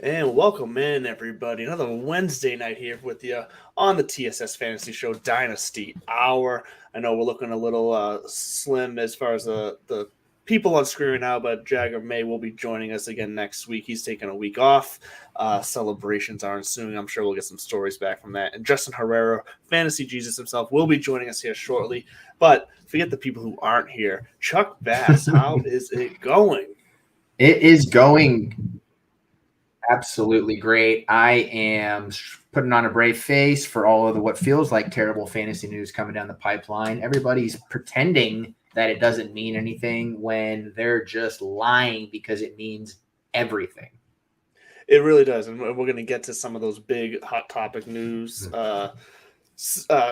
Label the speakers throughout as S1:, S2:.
S1: And welcome in, everybody. Another Wednesday night here with you on the TSS Fantasy Show Dynasty Hour. I know we're looking a little slim as far as the people on screen right now, but Jagger May will be joining us again next week. He's taking a week off. Celebrations are ensuing. I'm sure we'll get some stories back from that. And Justin Herrera, Fantasy Jesus himself, will be joining us here shortly. But forget the people who aren't here. Chuck Bass, how is it going?
S2: It is going absolutely great. I am putting on a brave face for all of the what feels like terrible fantasy news coming down the pipeline. Everybody's pretending that it doesn't mean anything when they're just lying because it means everything.
S1: It really does, and we're going to get to some of those big hot topic news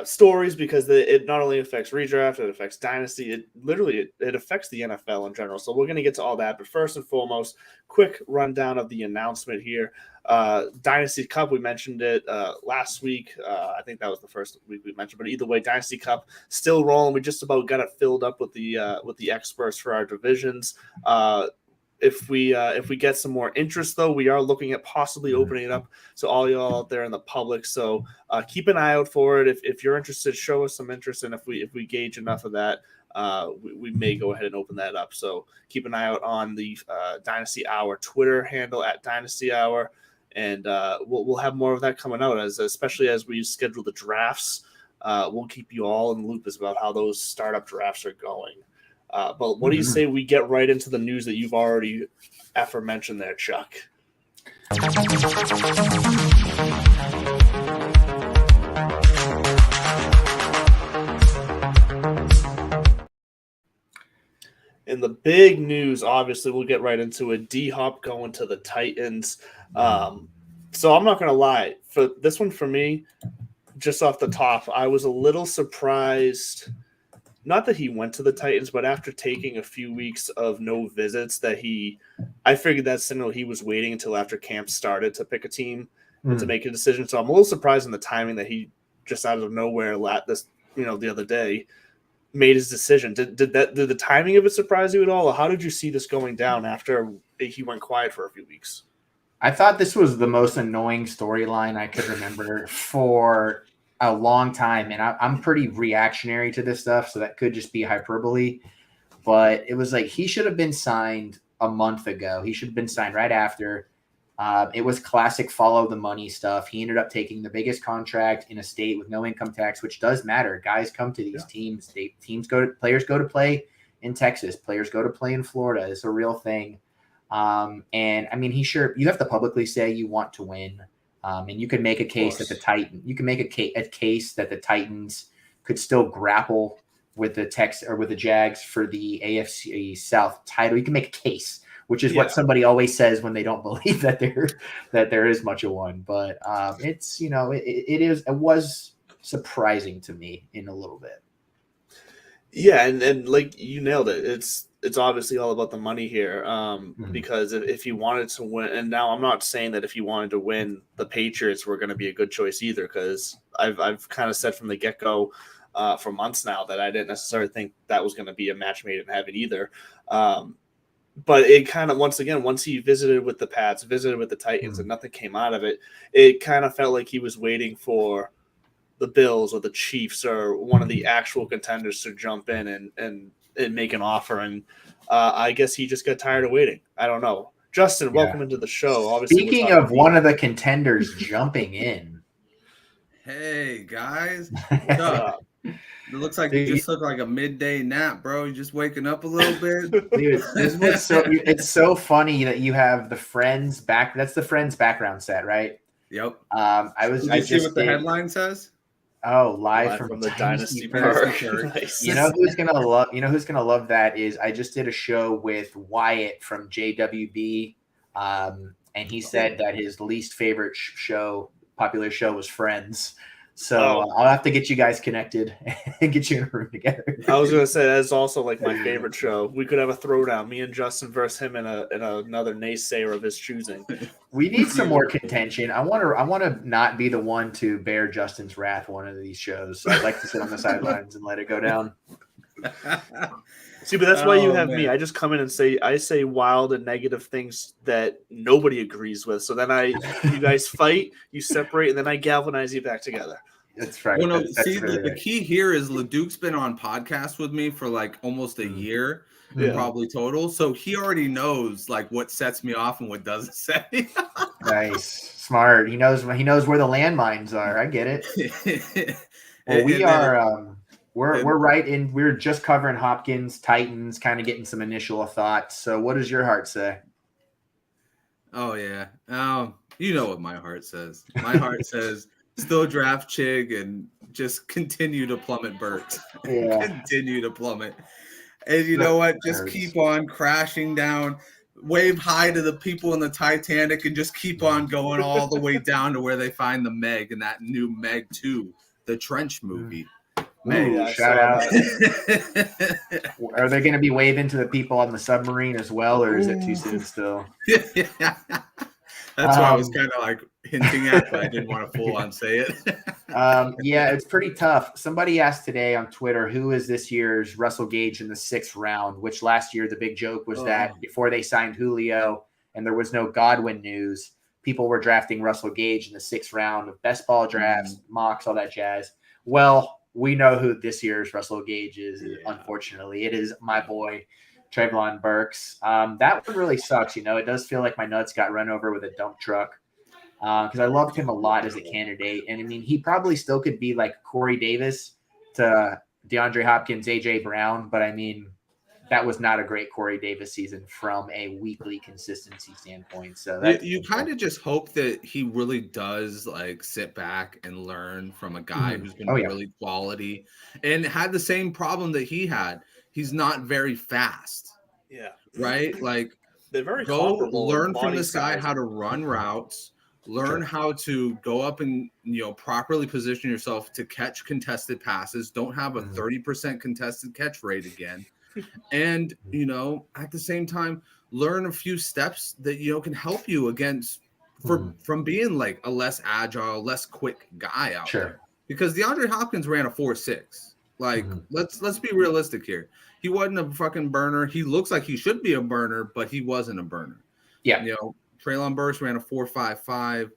S1: stories because it not only affects redraft, it affects dynasty. It affects the NFL in general. So we're going to get to all that. But first and foremost, quick rundown of the announcement here. Dynasty Cup, we mentioned it last week. I think that was the first week we mentioned. But either way, Dynasty Cup still rolling. We just about got it filled up with the experts for our divisions. If we get some more interest, though, we are looking at possibly opening it up to all y'all out there in the public. So keep an eye out for it. If you're interested, show us some interest, and if we gauge enough of that, we may go ahead and open that up. So keep an eye out on the Dynasty Hour Twitter handle at Dynasty Hour, and we'll have more of that coming out especially as we schedule the drafts. We'll keep you all in the loop as about how those startup drafts are going. But what do you say we get right into the news that you've already aforementioned there, Chuck? In the big news, obviously, we'll get right into it. D-Hop going to the Titans. So I'm not going to lie. For this one, for me, just off the top, I was a little surprised. Not that he went to the Titans, but after taking a few weeks of no visits, I figured that signal he was waiting until after camp started to pick a team and to make a decision. So I'm a little surprised in the timing that he just out of nowhere the other day made his decision. Did the timing of it surprise you at all, or how did you see this going down after he went quiet for a few weeks?
S2: I thought this was the most annoying storyline I could remember for a long time, and I'm pretty reactionary to this stuff, so that could just be hyperbole, but it was like he should have been signed a month ago. He should have been signed right after. It was classic follow the money stuff. He ended up taking the biggest contract in a state with no income tax, which does matter. Guys come to these teams. Players go to play in Texas. Players go to play in Florida. It's a real thing. And I mean, you have to publicly say you want to win. And you can make a case that the Titans could still grapple with the Jags for the AFC South title. You can make a case, which is what somebody always says when they don't believe that there is much of one. But it was surprising to me in a little bit.
S1: Yeah, and like you nailed it. It's obviously all about the money here, because if he wanted to win, and now I'm not saying that if he wanted to win, the Patriots were going to be a good choice either, because I've kind of said from the get-go for months now that I didn't necessarily think that was going to be a match made in heaven either. But it kind of, once he visited with the Pats, visited with the Titans, and nothing came out of it, it kind of felt like he was waiting for the Bills or the Chiefs or one of the actual contenders to jump in and make an offer. And I guess he just got tired of waiting. I don't know. Justin, welcome into the show. Obviously,
S2: speaking of one of the contenders jumping in.
S3: Hey, guys. What's up? It looks like you
S2: Dude,
S3: just took like a midday nap, bro. You're just waking up a little bit.
S2: Dude, this is what's it's so funny that you have the Friends back. That's the Friends background set, right?
S3: Yep.
S2: I
S3: Did you see what the headline says?
S2: Oh, live
S1: Live
S2: from
S1: from the
S2: Dynasty
S1: Dynasty
S2: Park.
S1: Park. Nice.
S2: You know who's gonna love that is I just did a show with Wyatt from JWB, and he said that his least favorite popular show was Friends. So I'll have to get you guys connected and get you in a room together.
S1: I was gonna say that's also like my favorite show. We could have a throwdown, me and Justin versus him in another naysayer of his choosing.
S2: We need some more contention. I want to not be the one to bear Justin's wrath one of these shows. So I'd like to sit on the sidelines and let it go down.
S1: See, but that's why you have me. I just come in and say wild and negative things that nobody agrees with. So then you guys fight, you separate, and then I galvanize you back together.
S2: That's right.
S3: Well, no,
S2: that's
S3: see,
S2: really
S3: the
S2: right.
S3: key here is LeDuc's been on podcasts with me for like almost a year, probably total. So he already knows like what sets me off and what doesn't set me off.
S2: Nice, smart. He knows where the landmines are. I get it. Well, we're right in. We're just covering Hopkins, Titans, kind of getting some initial thoughts. So, what does your heart say?
S3: Oh yeah, you know what my heart says. My heart says still draft Chig and just continue to plummet Burks.
S2: Yeah.
S3: Continue to plummet. And you know what? Just keep on crashing down. Wave hi to the people in the Titanic and just keep on going all the way down to where they find the Meg in that new Meg 2, the Trench movie.
S2: Ooh, shout out. Are they going to be waving to the people on the submarine as well, or is it too soon still?
S3: That's what I was kind of like hinting at, but I didn't want to full on say it.
S2: Yeah, it's pretty tough. Somebody asked today on Twitter, who is this year's Russell Gage in the 6th round, which last year the big joke was that before they signed Julio and there was no Godwin news, people were drafting Russell Gage in the 6th round of best ball drafts, mocks, all that jazz. Well, we know who this year's Russell Gage is, unfortunately. It is my boy, Treylon Burks. That one really sucks. You know, it does feel like my nuts got run over with a dump truck because I loved him a lot as a candidate. And, I mean, he probably still could be like Corey Davis to DeAndre Hopkins, A.J. Brown. But, I mean, that was not a great Corey Davis season from a weekly consistency standpoint. So
S3: you kind of just hope that he really does like sit back and learn from a guy who's been really quality and had the same problem that he had. He's not very fast.
S1: Yeah.
S3: Right? Like
S1: they're very
S3: learn from this guy how to run routes, learn how to go up and properly position yourself to catch contested passes. Don't have a 30% contested catch rate again. And, at the same time, learn a few steps that, can help you from being like a less agile, less quick guy out there. Because DeAndre Hopkins ran a 4.6. Like, let's be realistic here. He wasn't a fucking burner. He looks like he should be a burner, but he wasn't a burner.
S2: Yeah.
S3: Treylon Burks ran a 4.55.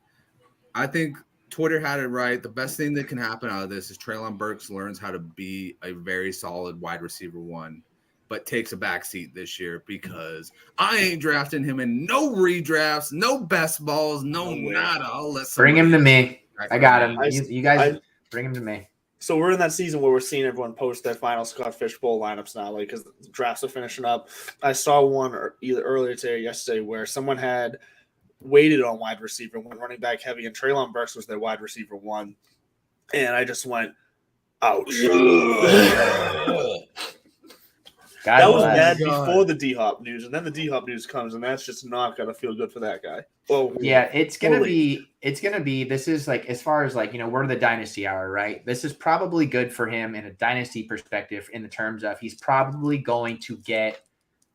S3: I think Twitter had it right. The best thing that can happen out of this is Treylon Burks learns how to be a very solid wide receiver 1. But takes a backseat this year because I ain't drafting him in no redrafts, no best balls, no nada.
S2: Bring him to me. I got him. You guys bring him to me.
S1: So we're in that season where we're seeing everyone post their final Scott Fishbowl lineups now, like because the drafts are finishing up. I saw one either earlier today or yesterday where someone had waited on wide receiver, went running back heavy, and Treylon Burks was their wide receiver 1, and I just went, ouch. That was bad before the D-Hop news, and then the D-Hop news comes, and that's just not gonna feel good for that guy. Well,
S2: yeah, it's gonna be. This is like as far as like we're in the dynasty hour, right? This is probably good for him in a dynasty perspective, in the terms of he's probably going to get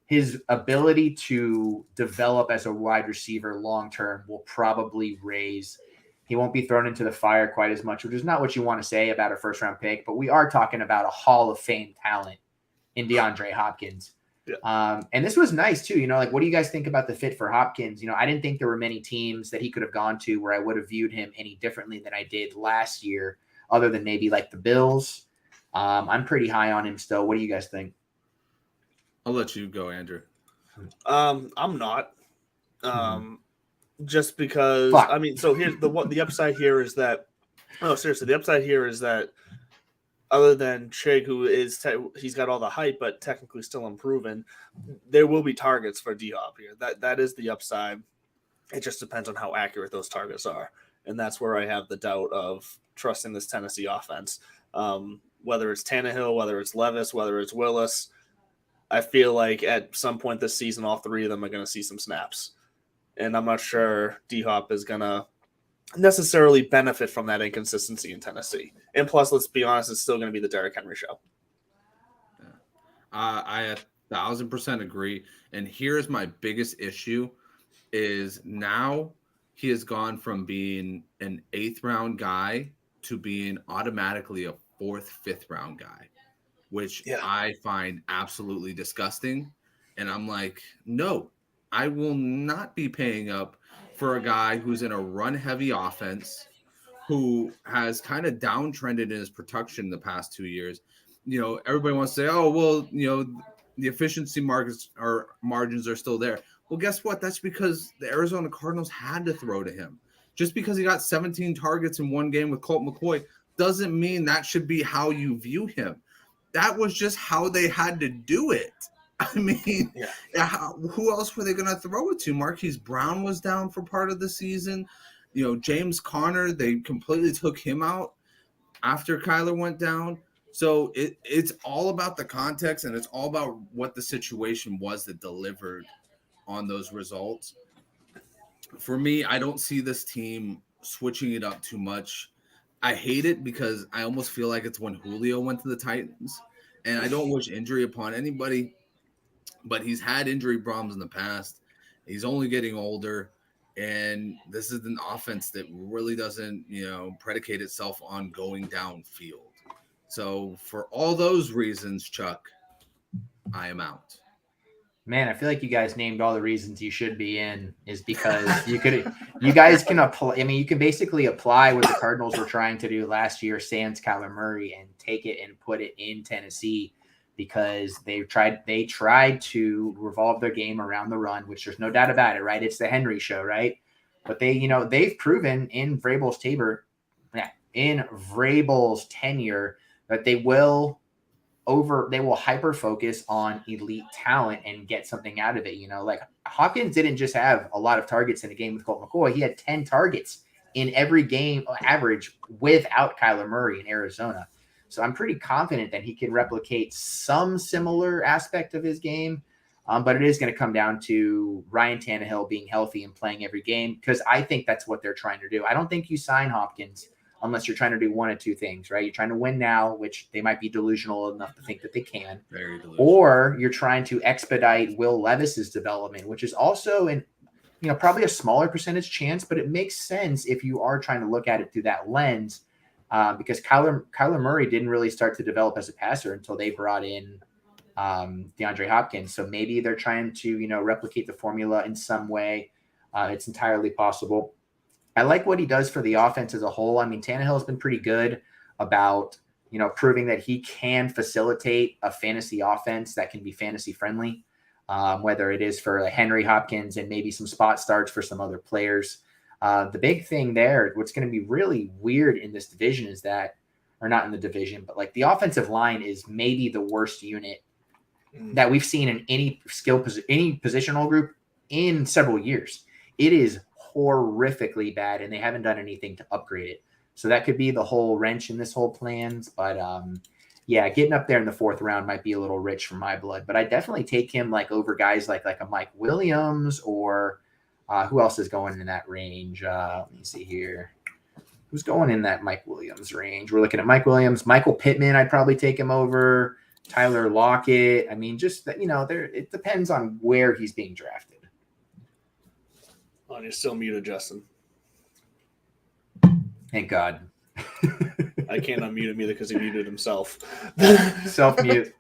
S2: his ability to develop as a wide receiver long term will probably raise. He won't be thrown into the fire quite as much, which is not what you want to say about a first round pick, but we are talking about a Hall of Fame talent in DeAndre Hopkins. Yeah. And this was nice too. Like, what do you guys think about the fit for Hopkins? I didn't think there were many teams that he could have gone to where I would have viewed him any differently than I did last year, other than maybe like the Bills. I'm pretty high on him still. What do you guys think?
S3: I'll let you go, Andrew.
S1: I'm not. Just because I mean, so here's the upside here is that the upside here is that other than Chig, who is he's got all the hype, but technically still unproven, there will be targets for D-Hop here. That is the upside. It just depends on how accurate those targets are, and that's where I have the doubt of trusting this Tennessee offense. Whether it's Tannehill, whether it's Levis, whether it's Willis, I feel like at some point this season, all three of them are going to see some snaps, and I'm not sure D-Hop is going to necessarily benefit from that inconsistency in Tennessee. And plus, let's be honest, it's still going to be the Derrick Henry show.
S3: I 1,000% agree. And here's my biggest issue is now he has gone from being an 8th round guy to being automatically a 4th, 5th round guy, which I find absolutely disgusting. And I'm like, no, I will not be paying up for a guy who's in a run-heavy offense, who has kind of downtrended in his production the past 2 years. Everybody wants to say, oh, well, the efficiency margins are still there. Well, guess what? That's because the Arizona Cardinals had to throw to him. Just because he got 17 targets in one game with Colt McCoy doesn't mean that should be how you view him. That was just how they had to do it. I mean, who else were they going to throw it to? Marquise Brown was down for part of the season. James Conner, they completely took him out after Kyler went down. So it's all about the context, and it's all about what the situation was that delivered on those results. For me, I don't see this team switching it up too much. I hate it because I almost feel like it's when Julio went to the Titans, and I don't wish injury upon anybody, but he's had injury problems in the past. He's only getting older, and this is an offense that really doesn't, predicate itself on going downfield. So for all those reasons, Chuck, I am out.
S2: Man, I feel like you guys named all the reasons you should be in is because you guys can apply. I mean, you can basically apply what the Cardinals were trying to do last year, sans Kyler Murray, and take it and put it in Tennessee, because they tried to revolve their game around the run, which there's no doubt about it, right? It's the Henry show, right? But they've proven in Vrabel's tenure that they will hyper focus on elite talent and get something out of it. Like Hopkins didn't just have a lot of targets in a game with Colt McCoy. He had 10 targets in every game average without Kyler Murray in Arizona. So I'm pretty confident that he can replicate some similar aspect of his game. But it is going to come down to Ryan Tannehill being healthy and playing every game, because I think that's what they're trying to do. I don't think you sign Hopkins unless you're trying to do one of two things, right? You're trying to win now, which they might be delusional enough to think that they can.
S3: Very delusional.
S2: Or you're trying to expedite Will Levis's development, which is also probably a smaller percentage chance, but it makes sense if you are trying to look at it through that lens. Because Kyler Murray didn't really start to develop as a passer until they brought in DeAndre Hopkins. So maybe they're trying to, replicate the formula in some way. It's entirely possible. I like what he does for the offense as a whole. I mean, Tannehill has been pretty good about, proving that he can facilitate a fantasy offense that can be fantasy friendly, whether it is for Henry, Hopkins, and maybe some spot starts for some other players. The big thing there, what's going to be really weird in this division is that, or not in the division, but like the offensive line is maybe the worst unit that we've seen in any any positional group in several years. It is horrifically bad, and they haven't done anything to upgrade it. So that could be the whole wrench in this whole plans. But getting up there in the 4th round might be a little rich for my blood. But I definitely take him over guys like a Mike Williams, or who else is going in that range? Let me see here. Who's going in that Mike Williams range? We're looking at Mike Williams, Michael Pittman. I'd probably take him over. Tyler Lockett. I mean, just that, it depends on where he's being drafted.
S1: Oh, you're still muted, Justin.
S2: Thank God.
S1: I can't unmute him either because he muted himself.
S2: Self-mute.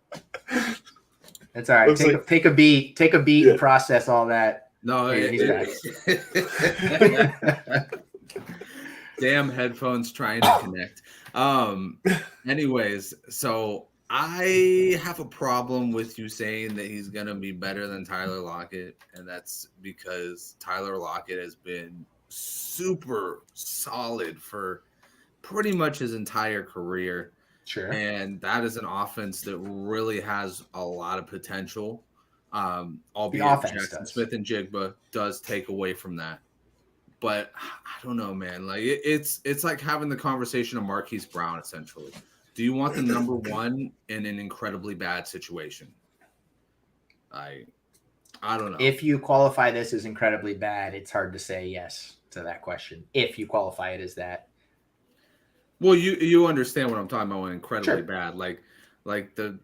S2: That's all right. Take a beat and process all that.
S3: No,
S2: he's back.
S3: Damn headphones trying to connect. Anyways, so I have a problem with you saying that he's going to be better than Tyler Lockett, and that's because Tyler Lockett has been super solid for pretty much his entire career.
S2: Sure.
S3: And that is an offense that really has a lot of potential. Albeit Jackson Smith and Jigba does take away from that. But I don't know, man. Like it's like having the conversation of Marquise Brown, essentially. Do you want the number one in an incredibly bad situation? I don't know.
S2: If you qualify this as incredibly bad, it's hard to say yes to that question. If you qualify it as that.
S3: Well, you understand what I'm talking about when incredibly bad. Like the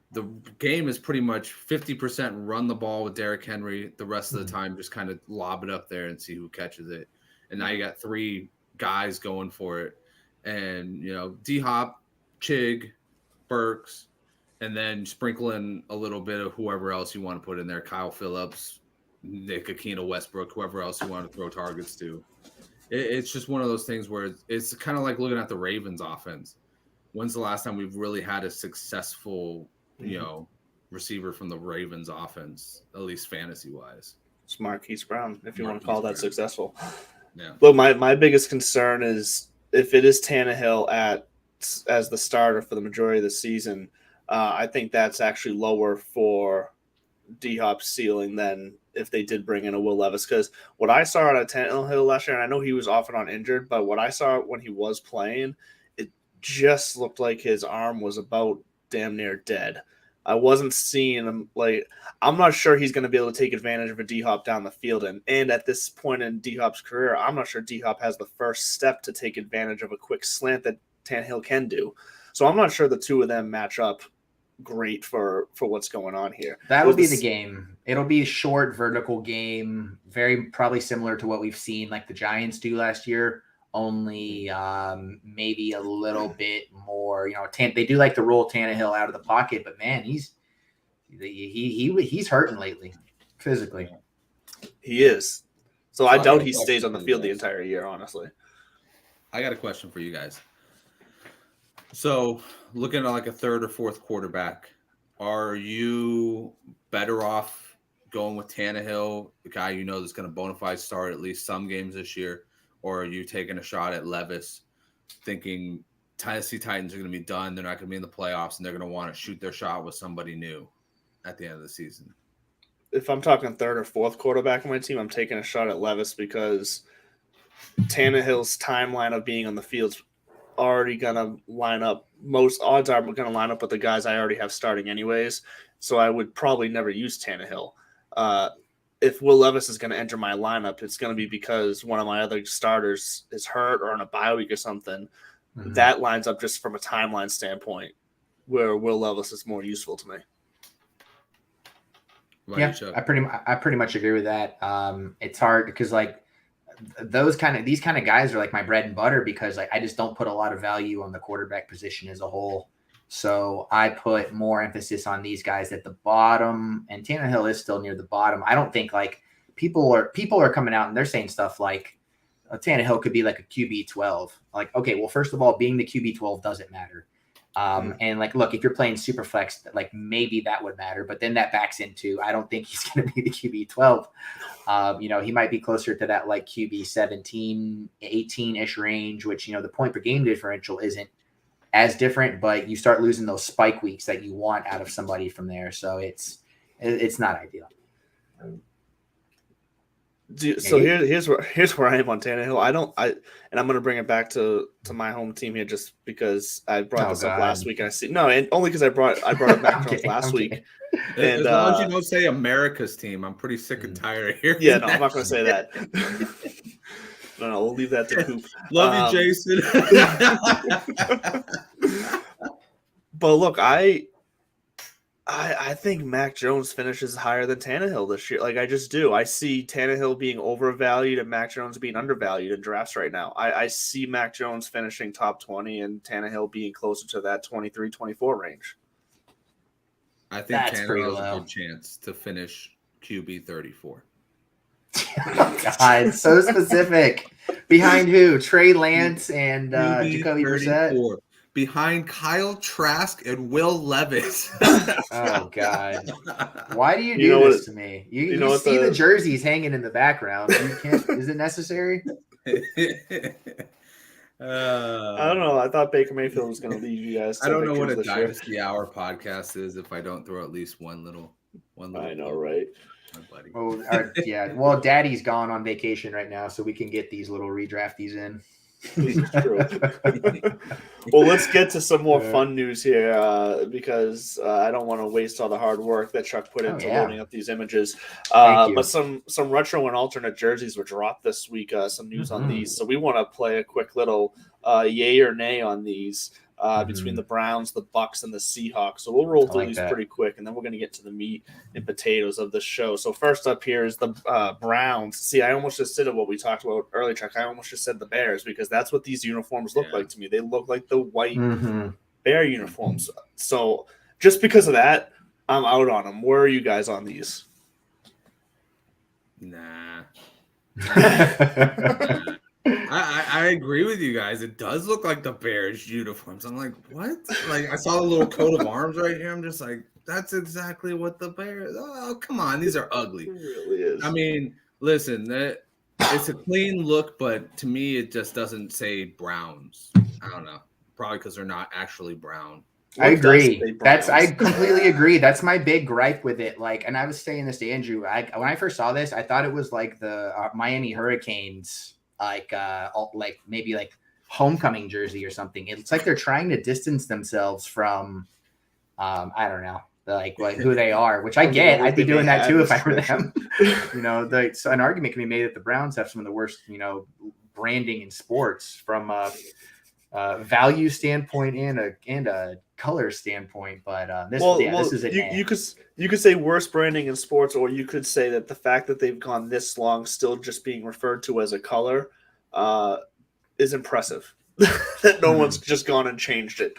S3: game is pretty much 50% run the ball with Derrick Henry. The rest of the time, just kind of lob it up there and see who catches it. And now you got three guys going for it. And, D-Hop, Chig, Burks, and then sprinkle in a little bit of whoever else you want to put in there. Kyle Phillips, Nick Akina, Westbrook, whoever else you want to throw targets to. It's just one of those things where it's kind of like looking at the Ravens offense. When's the last time we've really had a successful, receiver from the Ravens offense, at least fantasy-wise?
S1: It's Marquise Brown, if you want to call that successful.
S3: Yeah.
S1: Look, my biggest concern is if it is Tannehill as the starter for the majority of the season, I think that's actually lower for D-Hop's ceiling than if they did bring in a Will Levis. Because what I saw out of Tannehill last year, and I know he was off and on injured, but what I saw when he was playing, it just looked like his arm was about damn near dead. I wasn't seeing him I'm not sure he's going to be able to take advantage of a D-Hop down the field. And at this point in D-Hop's career, I'm not sure D-Hop has the first step to take advantage of a quick slant that Tannehill can do. So I'm not sure the two of them match up great for what's going on here.
S2: That'll be the game. It'll be a short vertical game, very probably similar to what we've seen like the Giants do last year, only maybe a little bit more. They do like to roll Tannehill out of the pocket, but man, he's hurting lately physically.
S1: He is. So I doubt he stays on the field the entire year, honestly.
S3: I got a question for you guys. So looking at like a third or fourth quarterback, are you better off going with Tannehill, the guy that's going to bona fide start at least some games this year, or are you taking a shot at Levis, thinking Tennessee Titans are going to be done, they're not going to be in the playoffs, and they're going to want to shoot their shot with somebody new at the end of the season?
S1: If I'm talking third or fourth quarterback on my team, I'm taking a shot at Levis because Tannehill's timeline of being on the field's already going to line up. Most odds are going to line up with the guys I already have starting anyways, so I would probably never use Tannehill. If Will Levis is going to enter my lineup, it's going to be because one of my other starters is hurt or on a bye week or something. Mm-hmm. That lines up just from a timeline standpoint where Will Levis is more useful to me.
S2: Yeah, I pretty much agree with that. It's hard because these kind of guys are like my bread and butter because I just don't put a lot of value on the quarterback position as a whole. So I put more emphasis on these guys at the bottom, and Tannehill is still near the bottom. I don't think people are coming out and they're saying stuff like Tannehill could be like a QB 12. Like, okay, well, first of all, being the QB 12 doesn't matter. And look, if you're playing super flex, maybe that would matter, but then that backs into, I don't think he's going to be the QB 12. He might be closer to that QB 17, 18-ish range, which, the point per game differential isn't as different, but you start losing those spike weeks that you want out of somebody from there. So it's not ideal.
S1: So here's where I am on Tannehill. And I'm going to bring it back to my home team here just because I brought this up last week. And I see and only because I brought up Mac Jones last week.
S3: And as long as you don't say America's team, I'm pretty sick and tired of hearing.
S1: Yeah, no, I'm not going to say that. No, we'll leave that to Coop.
S3: Love you, Jason.
S1: But look, I think Mac Jones finishes higher than Tannehill this year. I just do. I see Tannehill being overvalued and Mac Jones being undervalued in drafts right now. I see Mac Jones finishing top 20 and Tannehill being closer to that 23-24 range.
S3: I think Tannehill has a good chance to finish QB 34.
S2: God, so specific. Behind who? Trey Lance and Jacoby Brissett?
S3: Behind Kyle Trask and Will Levis.
S2: Oh, God. Why do you do this to me? You see the jerseys hanging in the background. You can't, is it necessary?
S1: I don't know. I thought Baker Mayfield was going to lead you guys to
S3: I don't know what
S1: victories
S3: a
S1: this year.
S3: Dynasty Hour podcast is if I don't throw at least one little.
S1: I know, right?
S3: My buddy.
S2: Oh, yeah. Well, Daddy's gone on vacation right now, so we can get these little redrafties in.
S1: This is true. Well, let's get to some more fun news here because I don't want to waste all the hard work that Chuck put into loading up these images. But some retro and alternate jerseys were dropped this week. Some news on these. So we want to play a quick little yay or nay on these between the Browns, the Bucks, and the Seahawks. So we'll roll through these pretty quick, and then we're going to get to the meat and potatoes of the show. So first up here is the Browns. See, I almost just said what we talked about earlier, Chuck. I almost just said the Bears because that's what these uniforms look like to me. They look like the white Bear uniforms. So just because of that, I'm out on them. Where are you guys on these?
S3: Nah. I agree with you guys. It does look like the Bears uniforms. I'm like, what? Like I saw the little coat of arms right here. I'm just like, that's exactly what the Bears. Oh, come on, these are ugly.
S1: It really is.
S3: I mean, listen, it's a clean look, but to me, it just doesn't say Browns. I don't know, probably because they're not actually brown.
S2: I agree. I completely agree. That's my big gripe with it. Like, and I was saying this to Andrew. When I first saw this, I thought it was like the Miami Hurricanes. Like maybe like homecoming jersey or something. It's like they're trying to distance themselves from, I don't know, like who they are, which I get. I'd be doing that too if I were them. An argument can be made that the Browns have some of the worst, branding in sports from a value standpoint and a color standpoint. But this is it. You could say worst branding in sports, or you could say that the fact that they've gone this long still just being referred to as a color is impressive. That no one's just gone and changed it.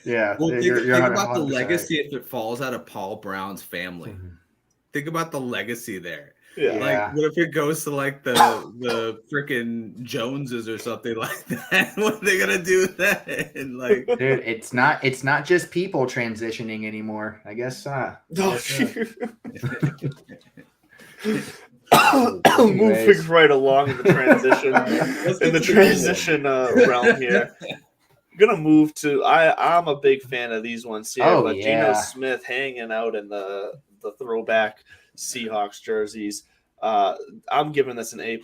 S2: Yeah.
S3: Well, think about the legacy if it falls out of Paul Brown's family. Think about the legacy there.
S1: Yeah.
S3: Like, what if it goes to like the freaking Joneses or something like that? What are they gonna do then? Like,
S2: dude, it's not just people transitioning anymore. I guess.
S1: Moving right along in the transition realm here. I'm gonna move to. I'm a big fan of these ones here. Geno Smith hanging out in the throwback Seahawks jerseys. I'm giving this an A++.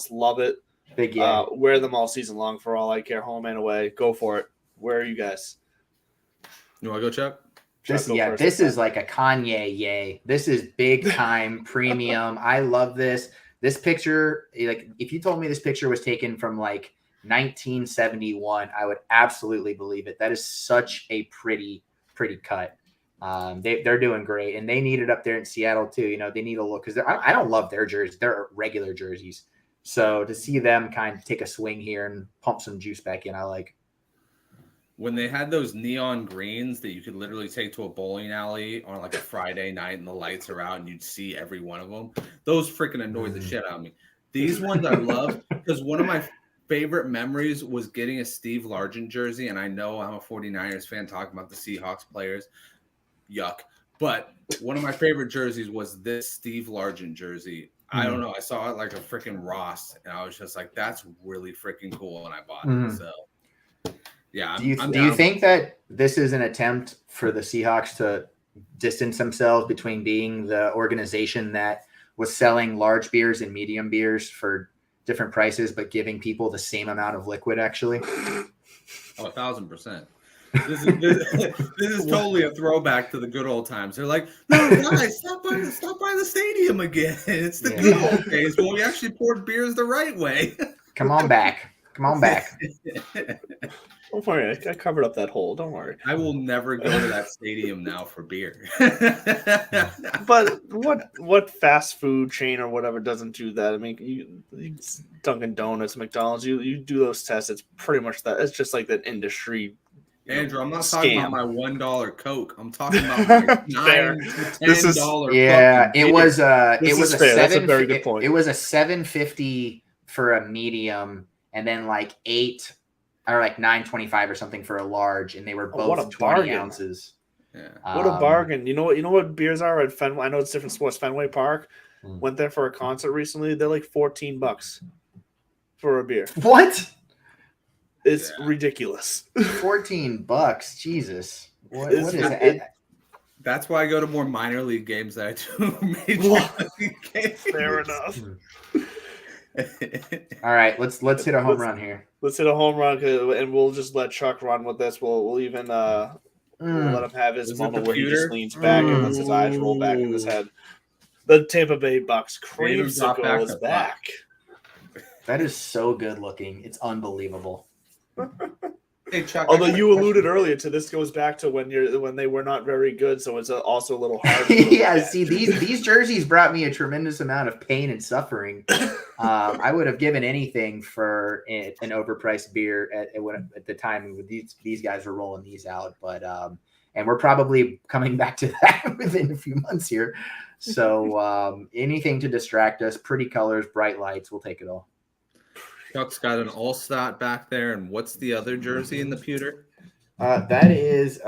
S1: Love it.
S2: Big
S1: wear them all season long for all I care, home and away. Go for it. Where are you guys?
S3: You want to go, Chuck?
S2: This is like a Kanye yay. This is big time premium. I love this. This picture, like if you told me this picture was taken from like 1971, I would absolutely believe it. That is such a pretty cut. They're doing great, and they need it up there in Seattle too. They need a look because I don't love their jerseys; they're regular jerseys. So to see them kind of take a swing here and pump some juice back in, I like.
S3: When they had those neon greens that you could literally take to a bowling alley on like a Friday night, and the lights are out, and you'd see every one of them. Those freaking annoyed the shit out of me. These ones I love because one of my favorite memories was getting a Steve Largent jersey, and I know I'm a 49ers fan talking about the Seahawks players. Yuck. But one of my favorite jerseys was this Steve Largent jersey. I don't know. I saw it like a freaking Ross, and I was just like, that's really freaking cool, and I bought it. So, yeah.
S2: Do you think that this is an attempt for the Seahawks to distance themselves between being the organization that was selling large beers and medium beers for different prices, but giving people the same amount of liquid, actually?
S3: Oh, 1,000%. This is totally a throwback to the good old times. They're like, no, guys, stop by the stadium again. It's the good old days when we actually poured beers the right way.
S2: Come on back.
S1: Don't worry, I covered up that hole. Don't worry.
S3: I will never go to that stadium now for beer.
S1: But what fast food chain or whatever doesn't do that? I mean, you Dunkin' Donuts, McDonald's, you do those tests. It's pretty much that. It's just like that industry.
S3: Andrew, I'm not talking about my $1 Coke. I'm talking about my $9 to $10.
S2: Yeah, it was a
S1: fair. That's a very good point.
S2: It was a $7.50 for a medium, and then like $8 or like $9.25 or something for a large, and they were both 20 ounces.
S1: Yeah. What a bargain! You know what beers are at Fenway? I know it's different sports. Fenway Park. Went there for a concert recently. They're like $14. for a beer.
S2: What?
S1: It's ridiculous.
S2: $14. Jesus. What is that?
S3: That's why I go to more minor league games than I do major league games.
S1: Fair enough.
S2: All right, let's hit a home run here.
S1: Let's hit a home run, and we'll just let Chuck run with this. We'll even we'll let him have his moment where he just leans back and lets his eyes roll back in his head. The Tampa Bay Bucks creamsicle back.
S2: That is so good looking. It's unbelievable.
S3: Hey, Chuck,
S1: although you alluded earlier to this goes back to when they were not very good, so it's also a little hard.
S2: Yeah, see, these jerseys brought me a tremendous amount of pain and suffering. I would have given anything for an overpriced beer at the time when these guys were rolling these out, but and we're probably coming back to that within a few months here. So anything to distract us, pretty colors, bright lights, we'll take it all.
S3: Chuck's got an all-stat back there, and what's the other jersey in the pewter?
S2: That is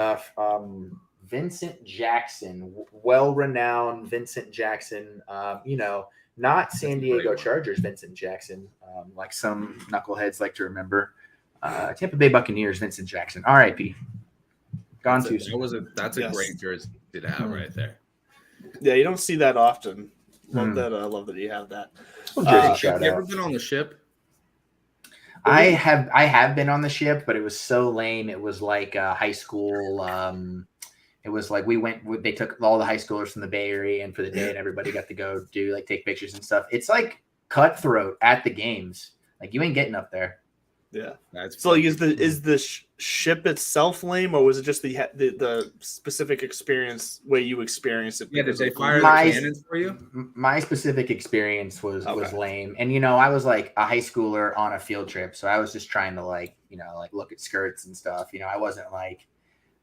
S2: Vincent Jackson, well-renowned Vincent Jackson. Not San Diego Chargers Vincent Jackson, like some knuckleheads like to remember. Tampa Bay Buccaneers Vincent Jackson, R.I.P. Gone too soon.
S3: That's a great jersey to have right there.
S1: Yeah, you don't see that often. Love that. I love that you have that.
S3: Have you ever been on the ship?
S2: I have been on the ship, but it was so lame. It was like high school. It was like they took all the high schoolers from the Bay Area in for the day, and everybody got to go take pictures and stuff. It's like cutthroat at the games. Like you ain't getting up there.
S1: Yeah, so like, is the ship itself lame, or was it just the specific experience way you experienced it?
S3: Yeah, did they fire the cannons for you?
S2: My specific experience was lame, and I was like a high schooler on a field trip, so I was just trying to look at skirts and stuff. I wasn't like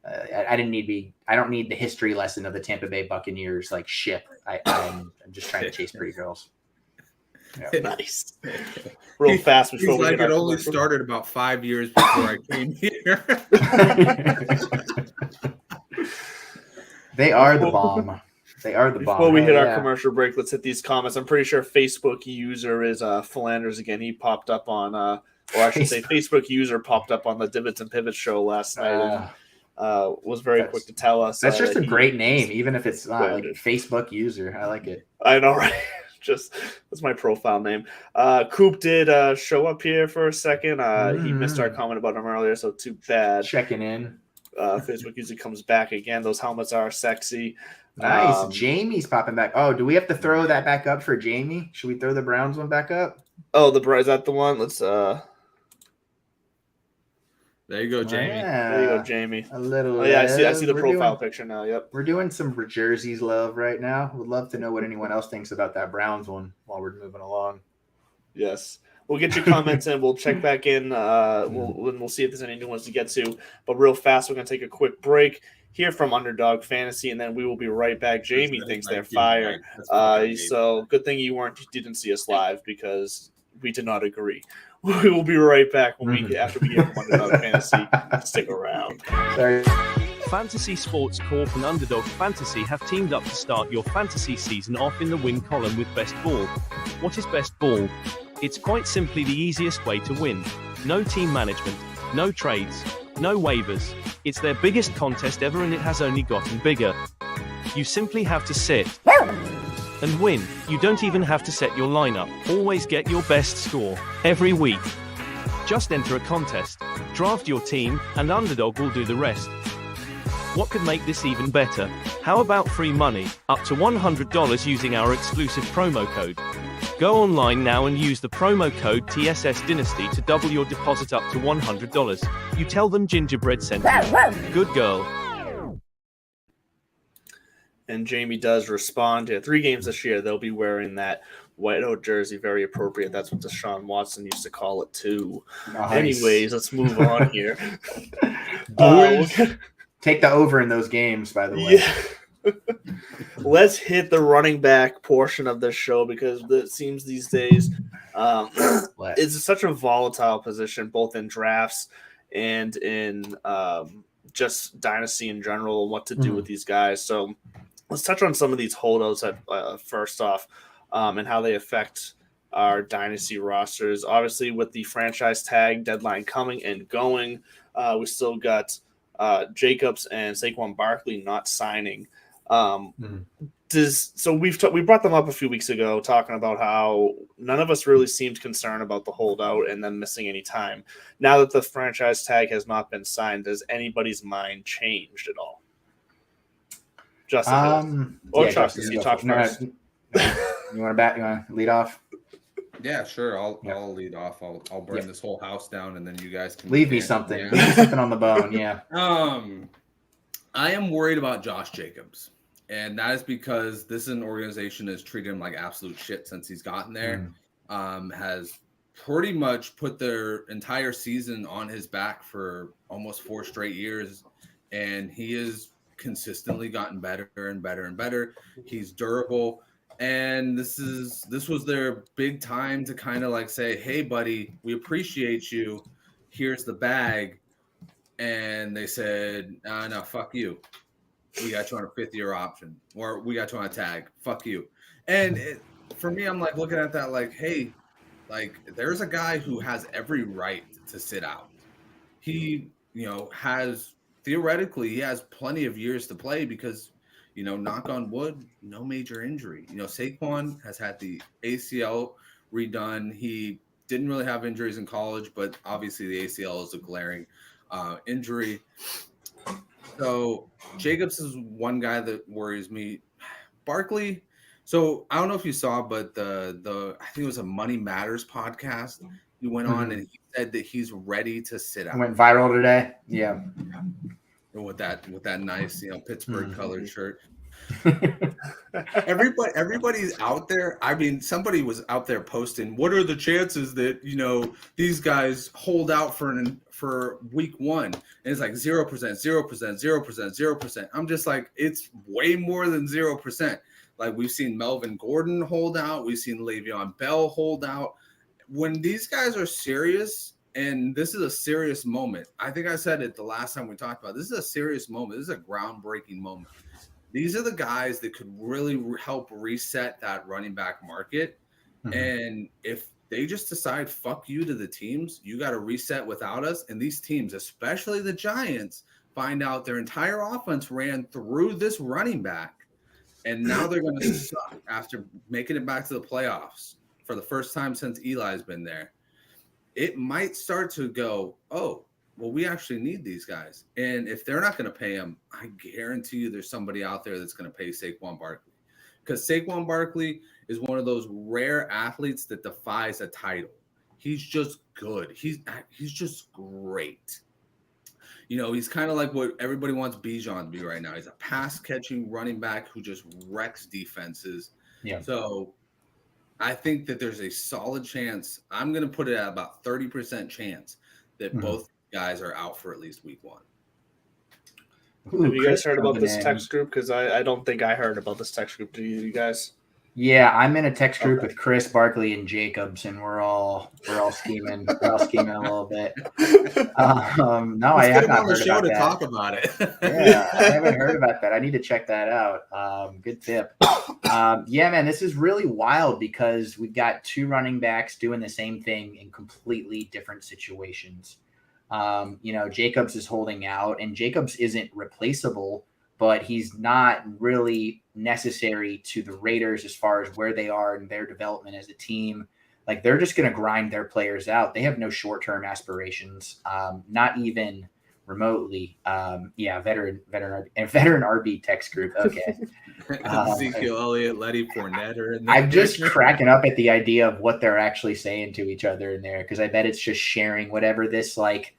S2: I don't need the history lesson of the Tampa Bay Buccaneers like ship. I'm just trying to chase pretty girls.
S1: Yeah. Nice. Real fast before
S3: he's like it only started about 5 years before I came here.
S2: They are the bomb. They are the bomb.
S1: Before we hit our commercial break, let's hit these comments. I'm pretty sure Facebook user is Philanders again. He popped up on, or I should say, Facebook user popped up on the Divots and Pivots show last night. And was very quick to tell us.
S2: That's just a great name, even if it's not like Facebook user. I like it.
S1: I know, right? That's my profile name. Coop did show up here for a second. He missed our comment about him earlier, so too bad.
S2: Checking in.
S1: Facebook usually comes back again. Those helmets are sexy.
S2: Nice. Jamie's popping back. Oh, do we have to throw that back up for Jamie? Should we throw the Browns one back up?
S1: Oh, is that the one? Let's
S3: There you go, Jamie.
S2: Yeah.
S1: There you go, Jamie.
S2: A little.
S1: Oh, yeah, I see the profile picture now. Yep.
S2: We're doing some jerseys love right now. Would love to know what anyone else thinks about that Browns one while we're moving along.
S1: Yes. We'll get your comments in. We'll check back in. We'll see if there's any new ones to get to. But real fast, we're going to take a quick break here from Underdog Fantasy, and then we will be right back. Jamie thinks they're fire. So good thing you didn't see us live because we did not agree. We will be right back after we get from Underdog Fantasy. Stick around.
S2: Sorry.
S4: Fantasy Sports Corp and Underdog Fantasy have teamed up to start your fantasy season off in the win column with Best Ball. What is Best Ball? It's quite simply the easiest way to win. No team management, no trades, no waivers. It's their biggest contest ever and it has only gotten bigger. You simply have to sit and win. You don't even have to set your lineup. Always get your best score every week. Just enter a contest, draft your team, and Underdog will do the rest. What could make this even better? How about free money, up to $100 using our exclusive promo code? Go online now and use the promo code TSS Dynasty to double your deposit up to $100. You tell them Gingerbread sent you. Good girl.
S1: And Jamie does respond to 3 games this year. They'll be wearing that white out jersey. Very appropriate. That's what Deshaun Watson used to call it too. Nice. Anyways, let's move on here.
S2: Take the over in those games, by the way.
S1: Yeah. Let's hit the running back portion of this show because it seems these days it's such a volatile position, both in drafts and in just dynasty in general, and what to do with these guys. So let's touch on some of these holdouts first off and how they affect our dynasty rosters. Obviously, with the franchise tag deadline coming and going, we still got Jacobs and Saquon Barkley not signing. We brought them up a few weeks ago, talking about how none of us really seemed concerned about the holdout and them missing any time. Now that the franchise tag has not been signed, has anybody's mind changed at all? Justin, Chuck, since you talked first.
S2: You want to lead off?
S3: Yeah, sure. I'll lead off. I'll burn this whole house down, and then you guys can
S2: leave me something. Yeah. Leave me something on the bone. Yeah.
S3: I am worried about Josh Jacobs, and that is because this is an organization that's treated him like absolute shit since he's gotten there. Has pretty much put their entire season on his back for almost 4 straight years, and he has consistently gotten better and better and better. He's durable. And this was their big time to kind of like say, hey, buddy, we appreciate you. Here's the bag. And they said, no, fuck you. We got you on a 5th-year option. Or we got you on a tag. Fuck you. And for me, I'm like looking at that like, hey, like there's a guy who has every right to sit out. He, theoretically, he has plenty of years to play because knock on wood, no major injury. Saquon has had the ACL redone. He didn't really have injuries in college, but obviously the ACL is a glaring injury. So Jacobs is one guy that worries me. Barkley. So I don't know if you saw, but the I think it was a Money Matters podcast. He went on and he said that he's ready to sit out.
S2: Went viral today. Yeah.
S3: With that nice, Pittsburgh colored shirt. Everybody's out there. I mean, somebody was out there posting, what are the chances that, these guys hold out for week 1? And it's like 0%, 0%, 0%, 0%. I'm just like, it's way more than 0%. Like we've seen Melvin Gordon hold out. We've seen Le'Veon Bell hold out. When these guys are serious, and this is a serious moment. I think I said it the last time we talked about it. This is a serious moment. This is a groundbreaking moment. These are the guys that could really help reset that running back market. And if they just decide, fuck you to the teams, you got to reset without us. And these teams, especially the Giants, find out their entire offense ran through this running back. And now they're going to suck after making it back to the playoffs for the first time since Eli's been there. It might start to go, oh, well, we actually need these guys. And if they're not going to pay them, I guarantee you there's somebody out there that's going to pay Saquon Barkley. Because Saquon Barkley is one of those rare athletes that defies a title. He's just good. He's just great. He's kind of like what everybody wants Bijan to be right now. He's a pass-catching running back who just wrecks defenses.
S2: Yeah.
S3: So I think that there's a solid chance. I'm going to put it at about 30% chance that both guys are out for at least week 1.
S1: Have you guys heard about this text group? Because I don't think I heard about this text group. Do you guys?
S2: Yeah, I'm in a text group with Chris, Barkley, and Jacobs, and we're all scheming. We're all scheming a little bit. No, I have not heard about that.
S3: Talk about it.
S2: Yeah, I haven't heard about that. I need to check that out. Good tip. Yeah, man, this is really wild because we've got 2 running backs doing the same thing in completely different situations. Jacobs is holding out, and Jacobs isn't replaceable, but he's not really necessary to the Raiders as far as where they are in their development as a team. Like they're just going to grind their players out. They have no short-term aspirations, not even remotely. Veteran RB text group. Okay.
S3: Ezekiel Elliott, Letty Fournette are in there.
S2: I'm just cracking up at the idea of what they're actually saying to each other in there, because I bet it's just sharing whatever this like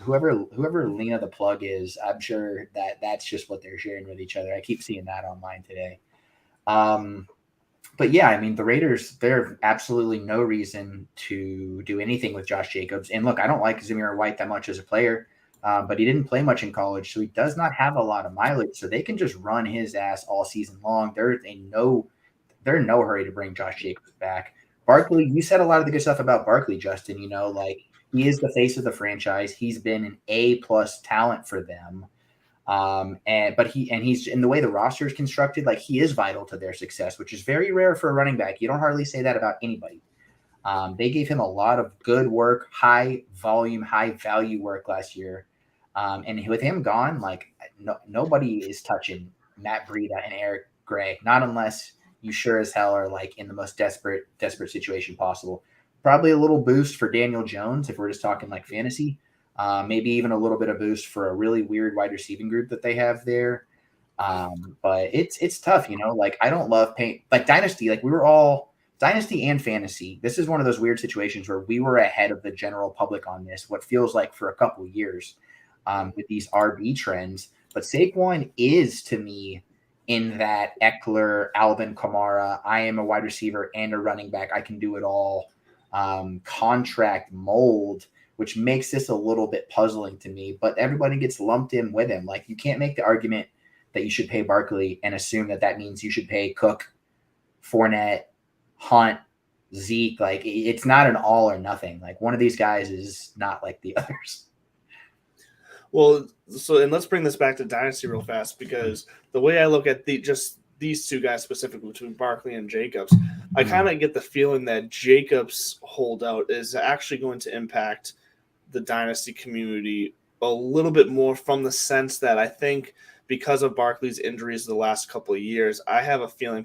S2: whoever Lena the Plug is. I'm sure that's just what they're sharing with each other. I keep seeing that online today. But yeah, I mean, the Raiders, they're absolutely no reason to do anything with Josh Jacobs. And look, I don't like Zamir White that much as a player, but he didn't play much in college, so he does not have a lot of mileage. So they can just run his ass all season long. They're in no hurry to bring Josh Jacobs back. Barkley, you said a lot of the good stuff about Barkley, Justin. He is the face of the franchise. He's been an A+ talent for them. He's in the way the roster is constructed, like he is vital to their success, which is very rare for a running back. You don't hardly say that about anybody. They gave him a lot of good work, high volume, high value work last year. And with him gone, like nobody is touching Matt Breida and Eric Gray, not unless you sure as hell are like in the most desperate situation possible. Probably a little boost for Daniel Jones if we're just talking like fantasy. Maybe even a little bit of boost for a really weird wide receiving group that they have there. But it's tough, like I don't love paying like Dynasty, like we were all Dynasty and fantasy. This is one of those weird situations where we were ahead of the general public on this, what feels like for a couple of years with these RB trends. But Saquon is to me in that Eckler, Alvin Kamara, I am a wide receiver and a running back. I can do it all contract mold, which makes this a little bit puzzling to me. But everybody gets lumped in with him. Like you can't make the argument that you should pay Barkley and assume that means you should pay Cook, Fournette, Hunt, Zeke. Like it's not an all or nothing. Like one of these guys is not like the others.
S1: Well, and let's bring this back to Dynasty real fast, because the way I look at just these two guys specifically between Barkley and Jacobs, I kind of get the feeling that Jacobs' holdout is actually going to impact the Dynasty community a little bit more, from the sense that I think because of Barkley's injuries the last couple of years, I have a feeling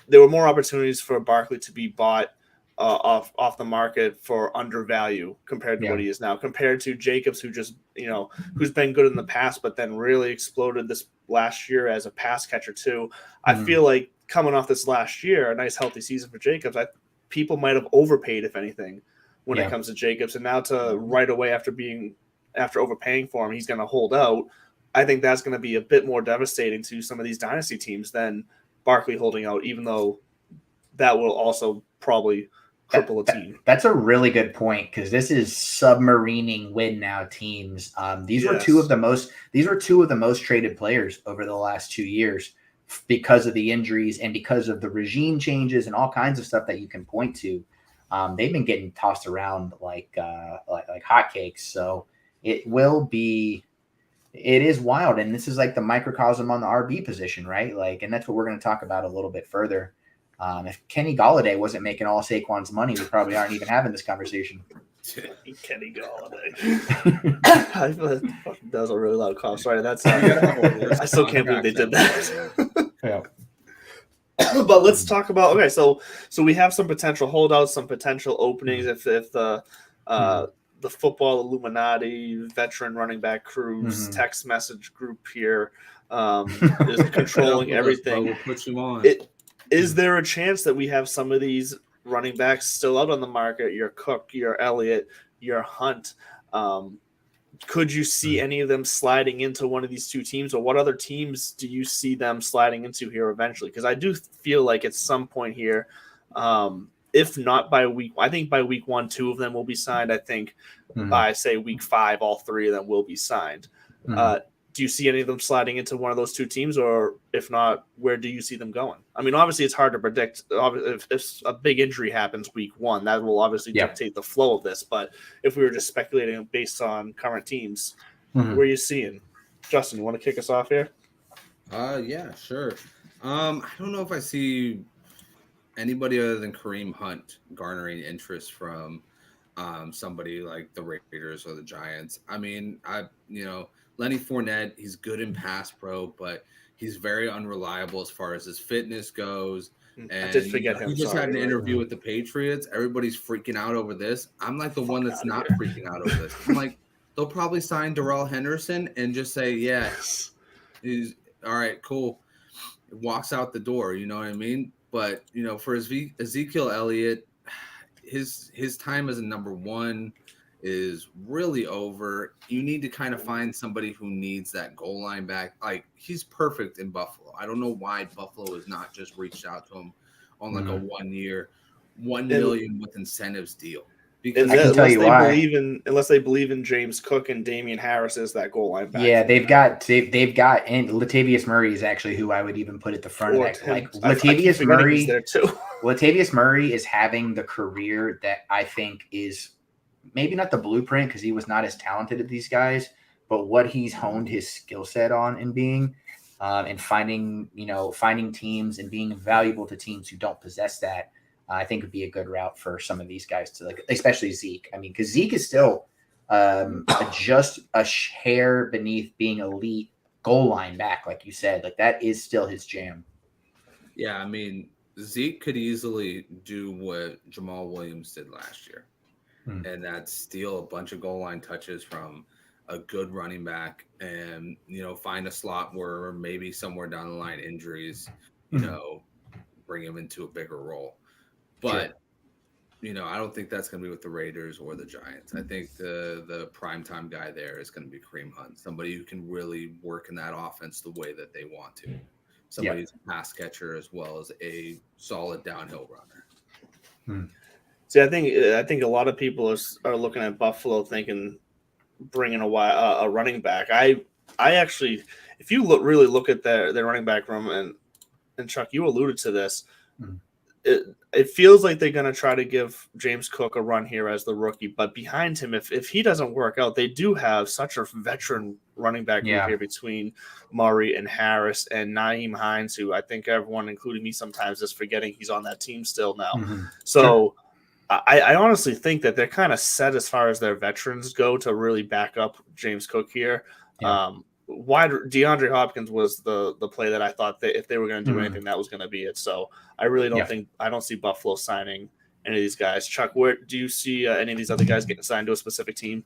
S1: there were more opportunities for Barkley to be bought off the market for undervalue compared to what he is now, compared to Jacobs, who just, who's been good in the past, but then really exploded this last year as a pass catcher too. I feel like coming off this last year, a nice healthy season for Jacobs, people might have overpaid, if anything, when it comes to Jacobs. And now to right away after overpaying for him, he's going to hold out. I think that's going to be a bit more devastating to some of these Dynasty teams than Barkley holding out, even though that will also probably cripple a team.
S2: That's a really good point, because this is submarining win now teams. These were two of the most traded players over the last 2 years because of the injuries and because of the regime changes and all kinds of stuff that you can point to. They've been getting tossed around like hotcakes. So it is wild. And this is like the microcosm on the RB position, right? Like, and that's what we're going to talk about a little bit further. If Kenny Golladay wasn't making all Saquon's money, we probably aren't even having this conversation.
S1: Kenny Golladay. That was a really loud cough. Sorry, that's I still can't believe they did that.
S2: Yeah.
S1: But let's talk about so we have some potential holdouts, some potential openings if the football Illuminati veteran running back crews text message group here is controlling everything.
S3: We'll put you on.
S1: Is there a chance that we have some of these running backs still out on the market? Your Cook, your Elliott, your Hunt. Could you see any of them sliding into one of these two teams, or what other teams do you see them sliding into here eventually? Because I do feel like at some point here, if not by I think by week 1, 2 of them will be signed. I think by, say, week 5, all 3 of them will be signed. Do you see any of them sliding into one of those two teams, or if not, where do you see them going? I mean, obviously it's hard to predict. If a big injury happens week 1, that will obviously dictate the flow of this. But if we were just speculating based on current teams, where are you seeing? Justin, you want to kick us off here?
S3: Yeah, sure. I don't know if I see anybody other than Kareem Hunt garnering interest from somebody like the Raiders or the Giants. I mean, Lenny Fournette, he's good in pass pro, but he's very unreliable as far as his fitness goes. And
S1: I did forget him.
S3: He just had an interview with the Patriots. Everybody's freaking out over this. I'm like the one that's not freaking out over this. I'm like, they'll probably sign Darrell Henderson and just say, yes, he's all right, cool. Walks out the door, you know what I mean? But, for Ezekiel Elliott, his time as a number 1 is really over. You need to kind of find somebody who needs that goal line back. Like, he's perfect in Buffalo. I don't know why Buffalo has not just reached out to him on like a 1 year, $1 million with incentives deal. Because
S2: I can tell you why.
S1: Unless they believe in James Cook and Damian Harris as that goal line back.
S2: Yeah, they've got and Latavius Murray is actually who I would even put at the front of that. Like Latavius Murray
S1: there too.
S2: Latavius Murray is having the career that I think is maybe not the blueprint, because he was not as talented as these guys, but what he's honed his skill set on and being and finding teams and being valuable to teams who don't possess that. I think would be a good route for some of these guys to like, especially Zeke. I mean, because Zeke is still just a hair beneath being elite goal line back, like you said. Like that is still his jam.
S3: Yeah, I mean, Zeke could easily do what Jamal Williams did last year, and that's steal a bunch of goal line touches from a good running back, and find a slot where maybe somewhere down the line injuries, bring him into a bigger role. But I don't think that's going to be with the Raiders or the Giants. I think the primetime guy there is going to be Kareem Hunt, somebody who can really work in that offense the way that they want to. Somebody who's a pass catcher as well as a solid downhill runner.
S1: See, I think a lot of people are looking at Buffalo thinking bringing a running back. I actually, if you really look at their running back room, and Chuck, you alluded to this. It feels like they're going to try to give James Cook a run here as the rookie, but behind him, if he doesn't work out, they do have such a veteran running back group here between Murray and Harris and Nyheim Hines, who I think everyone, including me, sometimes is forgetting he's on that team still now. So I honestly think that they're kind of set as far as their veterans go to really back up James Cook here. DeAndre Hopkins was the play that I thought that if they were going to do anything, that was going to be it. So I really don't see Buffalo signing any of these guys. Chuck, where do you see any of these other guys getting signed to a specific team?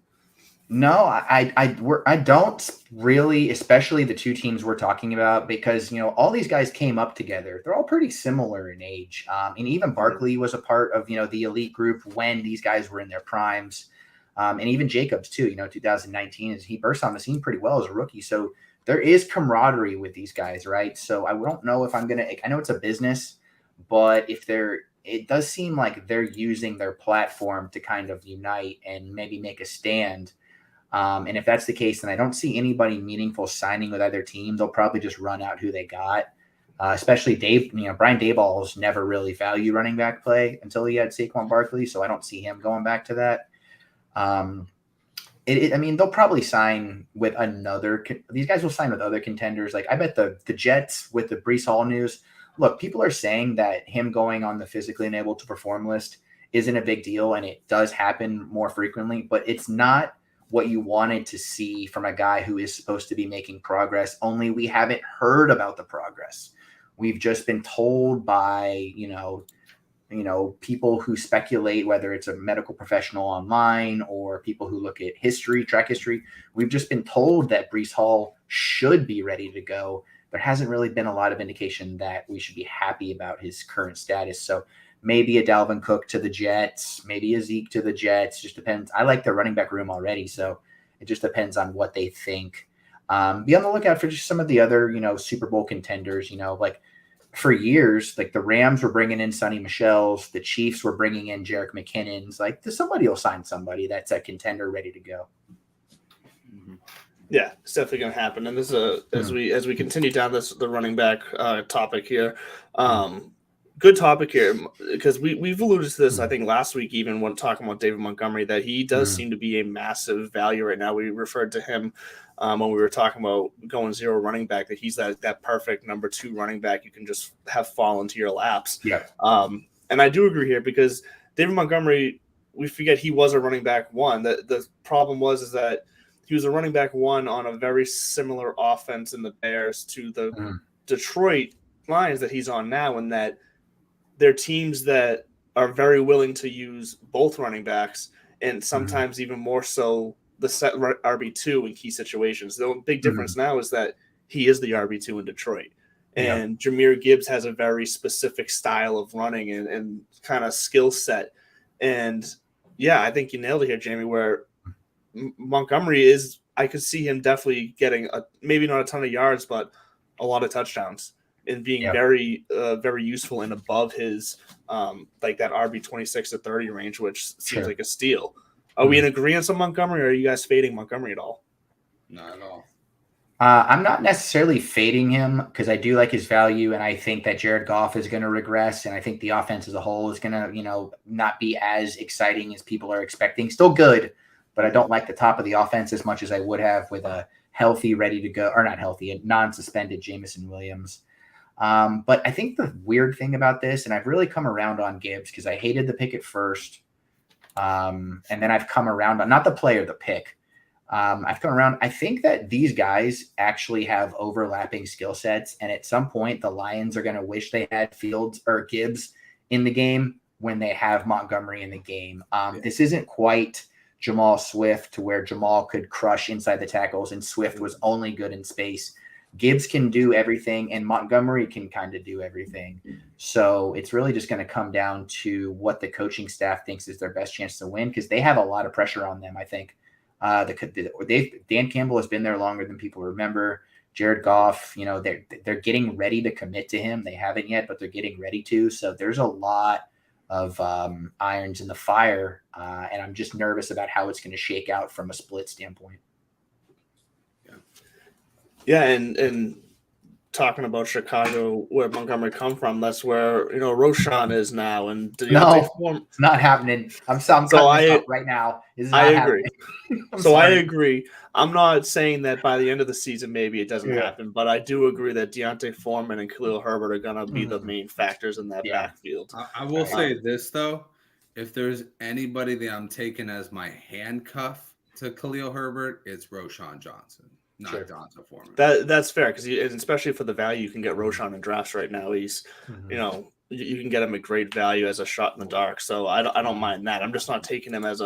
S2: No, I don't really, especially the two teams we're talking about, because all these guys came up together. They're all pretty similar in age, and even Barkley was a part of the elite group when these guys were in their primes. And even Jacobs too, 2019, he burst on the scene pretty well as a rookie. So there is camaraderie with these guys, right? So I don't know if I know it's a business, but it does seem like they're using their platform to kind of unite and maybe make a stand. And if that's the case, then I don't see anybody meaningful signing with either team. They'll probably just run out who they got. Especially Brian Daboll's never really valued running back play until he had Saquon Barkley. So I don't see him going back to that. They'll probably sign with these guys will sign with other contenders. Like I bet the Jets with the Breece Hall news, look, people are saying that him going on the physically unable to perform list isn't a big deal. And it does happen more frequently, but it's not what you wanted to see from a guy who is supposed to be making progress. Only we haven't heard about the progress. We've just been told by, people who speculate, whether it's a medical professional online or people who look at track history. We've just been told that Breece Hall should be ready to go. There hasn't really been a lot of indication that we should be happy about his current status. So maybe a Dalvin Cook to the Jets, maybe a Zeke to the Jets. Just depends. I like their running back room already, so it just depends on what they think. Be on the lookout for just some of the other, Super Bowl contenders, like for years, like the Rams were bringing in Sonny Michel's, the Chiefs were bringing in Jerick McKinnon's. Like somebody will sign somebody that's a contender ready to go.
S1: Yeah, it's definitely going to happen. And this is as we continue down the running back topic here. Good topic here, because we've alluded to this, I think, last week, even when talking about David Montgomery, that he does seem to be a massive value right now. We referred to him when we were talking about going zero running back, that he's that perfect number 2 running back you can just have fall into your laps. Yeah. And I do agree here, because David Montgomery, we forget he was a running back 1. The problem is that he was a running back 1 on a very similar offense in the Bears to the Detroit Lions that he's on now, and that they're teams that are very willing to use both running backs, and sometimes even more so the set RB2 in key situations. The big difference now is that he is the RB2 in Detroit. And Jahmyr Gibbs has a very specific style of running and kind of skill set. And, I think you nailed it here, Jamie, where Montgomery is – I could see him definitely getting maybe not a ton of yards, but a lot of touchdowns, and being very, very useful and above his like that RB 26 to 30 range, which seems like a steal. Are we in agreement on Montgomery, or are you guys fading Montgomery at all?
S3: Not at all.
S2: I'm not necessarily fading him, because I do like his value, and I think that Jared Goff is going to regress, and I think the offense as a whole is going to, not be as exciting as people are expecting. Still good, but I don't like the top of the offense as much as I would have with a healthy, ready to go, or not healthy, a non-suspended Jameson Williams. But I think the weird thing about this, and I've really come around on Gibbs because I hated the pick at first. And then I've come around on not the player, the pick. I've come around. I think that these guys actually have overlapping skill sets. And at some point, the Lions are going to wish they had Fields or Gibbs in the game when they have Montgomery in the game. This isn't quite Jamal Swift to where Jamal could crush inside the tackles and Swift was only good in space. Gibbs can do everything and Montgomery can kind of do everything. So it's really just going to come down to what the coaching staff thinks is their best chance to win because they have a lot of pressure on them, I think. Dan Campbell has been there longer than people remember. Jared Goff, they're getting ready to commit to him. They haven't yet, but they're getting ready to. So there's a lot of irons in the fire, and I'm just nervous about how it's going to shake out from a split standpoint.
S1: Yeah, and talking about Chicago, where Montgomery come from, that's where Roshan is now. And
S2: it's not happening. I'm cutting this up right now.
S1: I agree. I agree. I'm not saying that by the end of the season maybe it doesn't happen, but I do agree that Deontay Foreman and Khalil Herbert are going to be the main factors in that backfield.
S3: I will say this though, if there's anybody that I'm taking as my handcuff to Khalil Herbert, it's Roshan Johnson. Not Deontay Foreman.
S1: That's fair because especially for the value you can get Roshan in drafts right now, he's you can get him at great value as a shot in the dark. So I don't mind that. I'm just not taking him as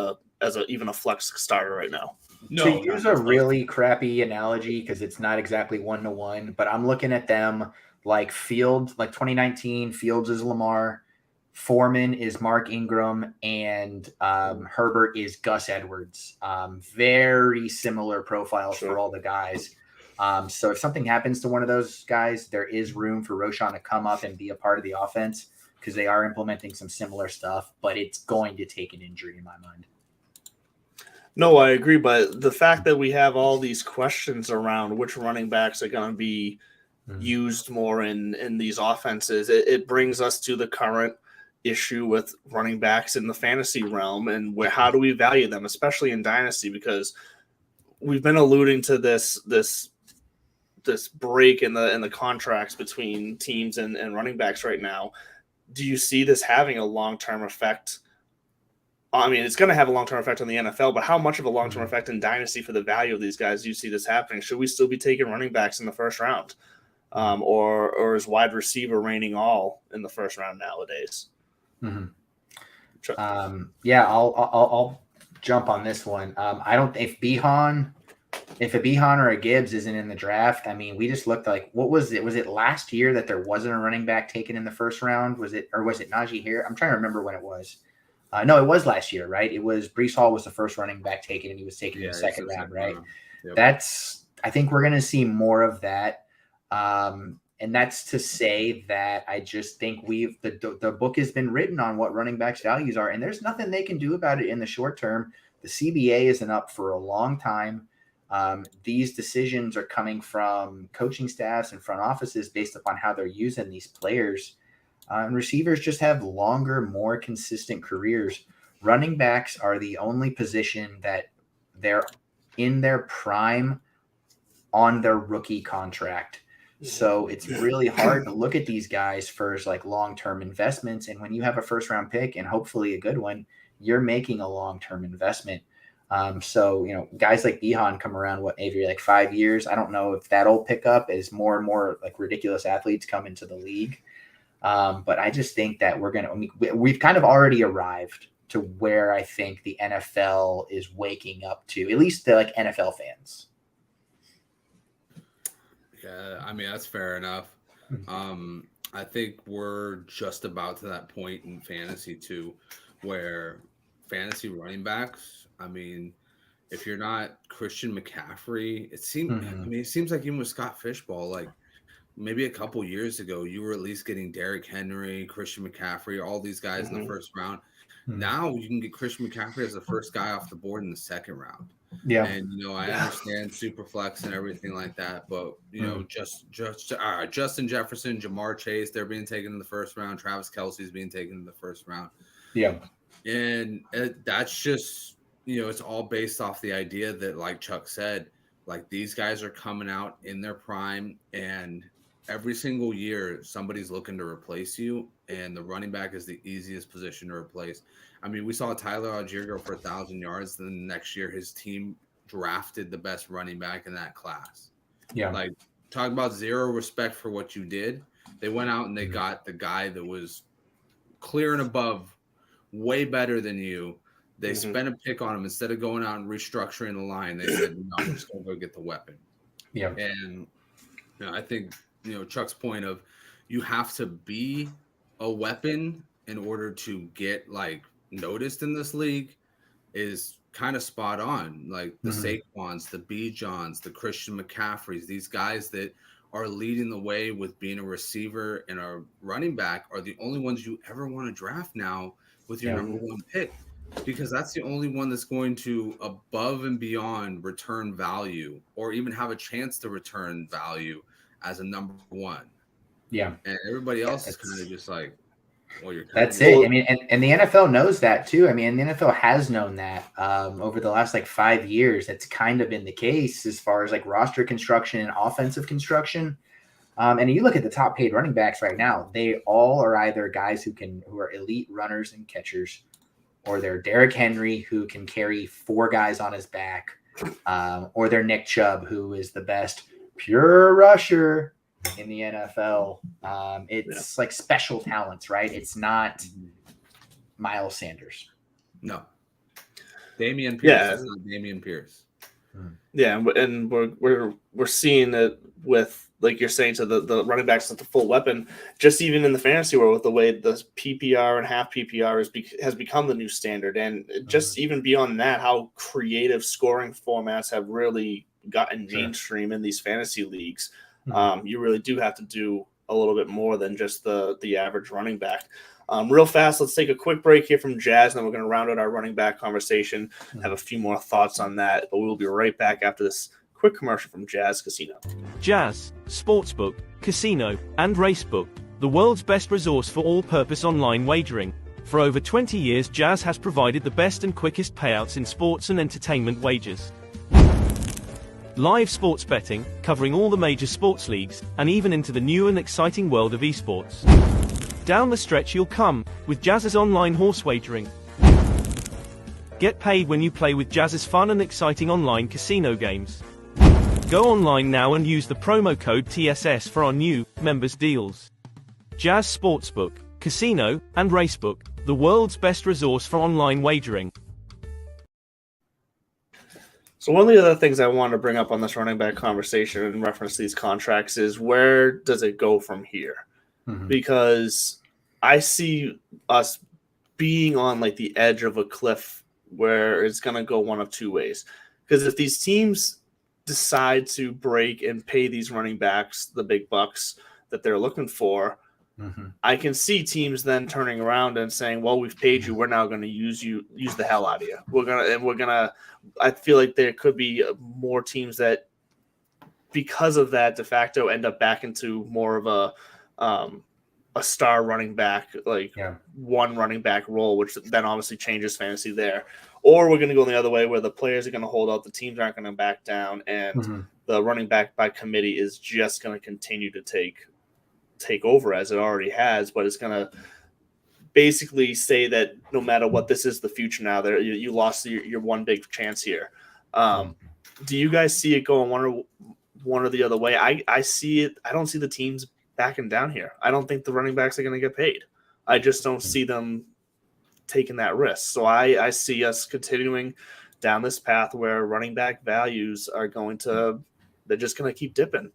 S1: even a flex starter right now.
S2: No, to use a really crappy analogy because it's not exactly 1-to-1, but I'm looking at them like Fields, like 2019. Fields is Lamar, Foreman is Mark Ingram, and Herbert is Gus Edwards. Very similar profiles for all the guys. So if something happens to one of those guys, there is room for Roshan to come up and be a part of the offense because they are implementing some similar stuff, but it's going to take an injury in my mind.
S1: No, I agree, but the fact that we have all these questions around which running backs are going to be used more in these offenses, it brings us to the current issue with running backs in the fantasy realm and how do we value them, especially in Dynasty, because we've been alluding to this break in the contracts between teams and running backs right now. Do you see this having a long-term effect? I mean, it's going to have a long-term effect on the NFL, but how much of a long-term effect in Dynasty for the value of these guys do you see this happening? Should we still be taking running backs in the first round? Or is wide receiver reigning all in the first round nowadays?
S2: I'll jump on this one. I don't if a Behan or a Gibbs isn't in the draft. I mean, we just looked like what was it? Was it last year that there wasn't a running back taken in the first round? Was it Najee Harris? I'm trying to remember when it was. No, it was last year, right? It was Breece Hall was the first running back taken, and he was taken in the second round, right? Yep. I think we're going to see more of that. And that's to say that I just think the book has been written on what running backs' values are, and there's nothing they can do about it in the short term. The CBA isn't up for a long time. These decisions are coming from coaching staffs and front offices based upon how they're using these players. And receivers just have longer, more consistent careers. Running backs are the only position that they're in their prime on their rookie contract. So it's really hard to look at these guys for like long-term investments. And when you have a first-round pick and hopefully a good one, you're making a long-term investment. So, guys like Behan come around, Avery, like 5 years. I don't know if that'll pick up as more and more like ridiculous athletes come into the league. But I just think that we've kind of already arrived to where I think the NFL is waking up to, at least the like NFL fans.
S3: Yeah, I mean, that's fair enough. I think we're just about to that point in fantasy too, where fantasy running backs, I mean, if you're not Christian McCaffrey, it seems like even with Scott Fishbowl, like maybe a couple years ago, you were at least getting Derrick Henry, Christian McCaffrey, all these guys in the first round. Now you can get Christian McCaffrey as the first guy off the board in the second round.
S2: Yeah.
S3: And, I understand Superflex and everything like that, but, Justin Jefferson, Jamar Chase, they're being taken in the first round. Travis Kelce's being taken in the first round.
S2: Yeah.
S3: And that's just, it's all based off the idea that, like Chuck said, like these guys are coming out in their prime and every single year somebody's looking to replace you, and the running back is the easiest position to replace. I mean, we saw Tyler Algier go for 1,000 yards. Then the next year, his team drafted the best running back in that class.
S2: Yeah.
S3: Like, talk about zero respect for what you did. They went out and they got the guy that was clear and above, way better than you. They spent a pick on him instead of going out and restructuring the line. They said, "No, I'm just going to go get the weapon."
S2: Yeah.
S3: And I think Chuck's point of you have to be a weapon in order to get like noticed in this league is kind of spot on. Like the Saquons, the Bijans, the Christian McCaffreys, these guys that are leading the way with being a receiver and a running back are the only ones you ever want to draft now with your number one pick, because that's the only one that's going to above and beyond return value or even have a chance to return value as a number one.
S2: Yeah.
S3: And everybody else is kind of just like, well, you're
S2: that's it. I mean, and the NFL knows that too. I mean, the NFL has known that over the last like 5 years. That's kind of been the case as far as like roster construction and offensive construction. And you look at the top paid running backs right now, they all are either guys who are elite runners and catchers, or they're Derrick Henry, who can carry 4 guys on his back, or they're Nick Chubb, who is the best pure rusher in the NFL. It's like special talents, right? It's not Miles Sanders.
S3: No. Damian Pierce is not Damian Pierce.
S1: Yeah, and we're seeing it with, like you're saying, to the running backs at the full weapon, just even in the fantasy world with the way the PPR and half PPR has become the new standard. And just even beyond that, how creative scoring formats have really gotten mainstream in these fantasy leagues. You really do have to do a little bit more than just the average running back. Real fast, let's take a quick break here from Jazz, and then we're going to round out our running back conversation, have a few more thoughts on that, but we'll be right back after this quick commercial from Jazz Casino.
S4: Jazz, Sportsbook, Casino, and Racebook, the world's best resource for all-purpose online wagering. For over 20 years, Jazz has provided the best and quickest payouts in sports and entertainment wagers. Live sports betting, covering all the major sports leagues, and even into the new and exciting world of esports. Down the stretch you'll come, with Jazz's online horse wagering. Get paid when you play with Jazz's fun and exciting online casino games. Go online now and use the promo code TSS for our new members deals. Jazz Sportsbook, Casino, and Racebook, the world's best resource for online wagering.
S1: So one of the other things I want to bring up on this running back conversation in reference to these contracts is, where does it go from here? Because I see us being on like the edge of a cliff where it's going to go one of two ways. Because if these teams decide to break and pay these running backs the big bucks that they're looking for, I can see teams then turning around and saying, well, we've paid you, we're now going to use the hell out of you. I feel like there could be more teams that, because of that, de facto end up back into more of a star running back, one running back role, which then obviously changes fantasy there. Or we're going to go the other way, where the players are going to hold out, the teams aren't going to back down, and the running back by committee is just going to continue to take over as it already has, but it's going to basically say that no matter what, this is the future now. There, you lost your one big chance here. Do you guys see it going one or the other way? I see it. I don't see the teams backing down here. I don't think the running backs are going to get paid. I just don't see them taking that risk. So I see us continuing down this path where running back values are they're just going to keep dipping.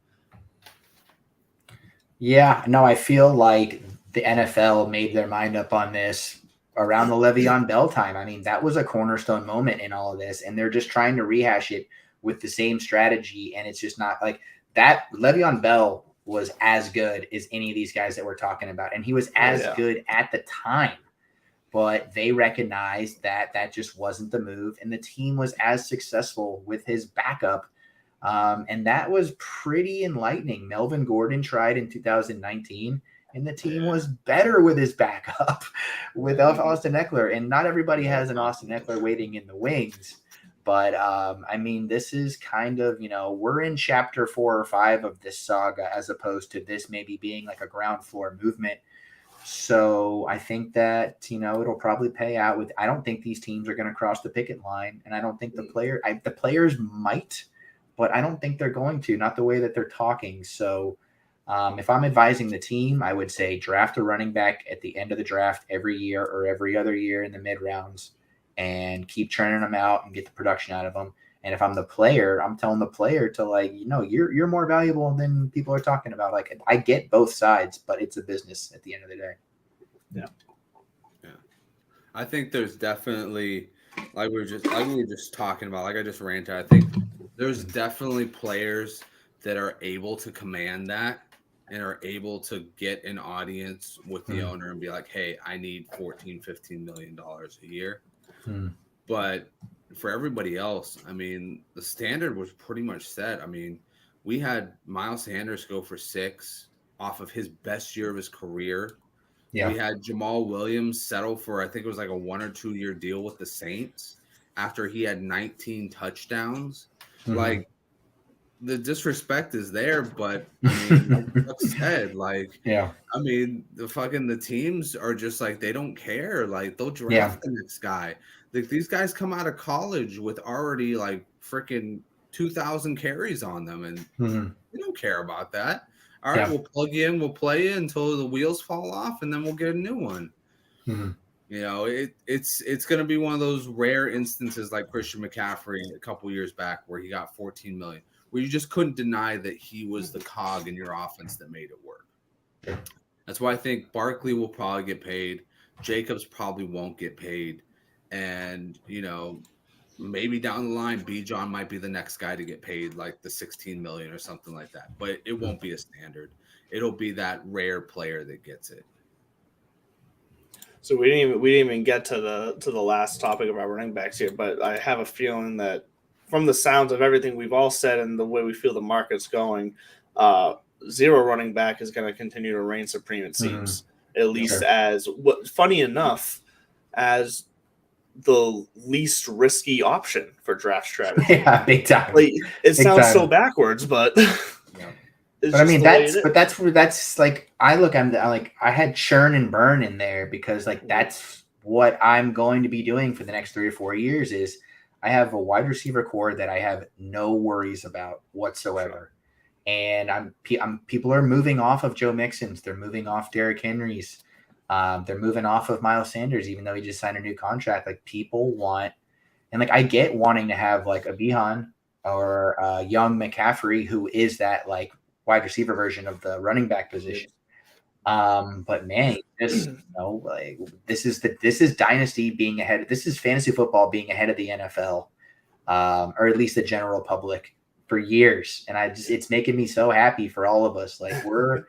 S2: Yeah, no, I feel like the NFL made their mind up on this around the Le'Veon Bell time. I mean, that was a cornerstone moment in all of this, and they're just trying to rehash it with the same strategy, and it's just not like that. Le'Veon Bell was as good as any of these guys that we're talking about, and he was as good at the time, but they recognized that just wasn't the move, and the team was as successful with his backup. And that was pretty enlightening. Melvin Gordon tried in 2019, and the team was better with his backup with Austin Eckler. And not everybody has an Austin Eckler waiting in the wings, But I mean, this is kind of, we're in chapter 4 or 5 of this saga, as opposed to this maybe being like a ground floor movement. So I think that, it'll probably pay out with, I don't think these teams are going to cross the picket line. And I don't think the players might, but I don't think they're going to, not the way that they're talking. So if I'm advising the team, I would say draft a running back at the end of the draft every year or every other year in the mid rounds and keep churning them out and get the production out of them. And if I'm the player, I'm telling the player to you're more valuable than people are talking about. Like, I get both sides, but it's a business at the end of the day.
S1: Yeah.
S3: Yeah. I think there's definitely, like we were just talking about, like I just ranted, I think there's definitely players that are able to command that and are able to get an audience with the owner and be like, hey, I need $14-15 million a year. But for everybody else, I mean, the standard was pretty much set. I mean, we had Miles Sanders go for 6 off of his best year of his career. Yeah. We had Jamal Williams settle for, I think it was like a 1 or 2 year deal with the Saints after he had 19 touchdowns. Like, the disrespect is there, but I mean, like Chuck said, I mean, the teams are just like, they don't care. Like, they'll draft the next guy. Like, these guys come out of college with already like freaking 2,000 carries on them, and they don't care about that. All right, we'll plug you in, we'll play you until the wheels fall off, and then we'll get a new one. It's going to be one of those rare instances like Christian McCaffrey a couple years back where he got $14 million. Where you just couldn't deny that he was the cog in your offense that made it work. Yeah. That's why I think Barkley will probably get paid. Jacobs probably won't get paid. And, maybe down the line, Bijan might be the next guy to get paid, like the $16 million or something like that. But it won't be a standard. It'll be that rare player that gets it.
S1: So we didn't even get to the last topic of our running backs here, but I have a feeling that from the sounds of everything we've all said and the way we feel the market's going, zero running back is going to continue to reign supreme, it seems. At least funny enough, as the least risky option for draft strategy.
S2: Yeah, big time.
S1: Like, it sounds so backwards, but
S2: but I mean, that's like, I look, I had churn and burn in there because like that's what I'm going to be doing for the next 3 or 4 years. Is I have a wide receiver core that I have no worries about whatsoever. And people are moving off of Joe Mixon's. They're moving off Derrick Henry's. They're moving off of Miles Sanders, even though he just signed a new contract. Like, people want, and like, I get wanting to have like a Bijan or a young McCaffrey, who is that like wide receiver version of the running back position. But man, this is dynasty being ahead. This is fantasy football being ahead of the NFL, or at least the general public for years. And it's making me so happy for all of us. Like, we're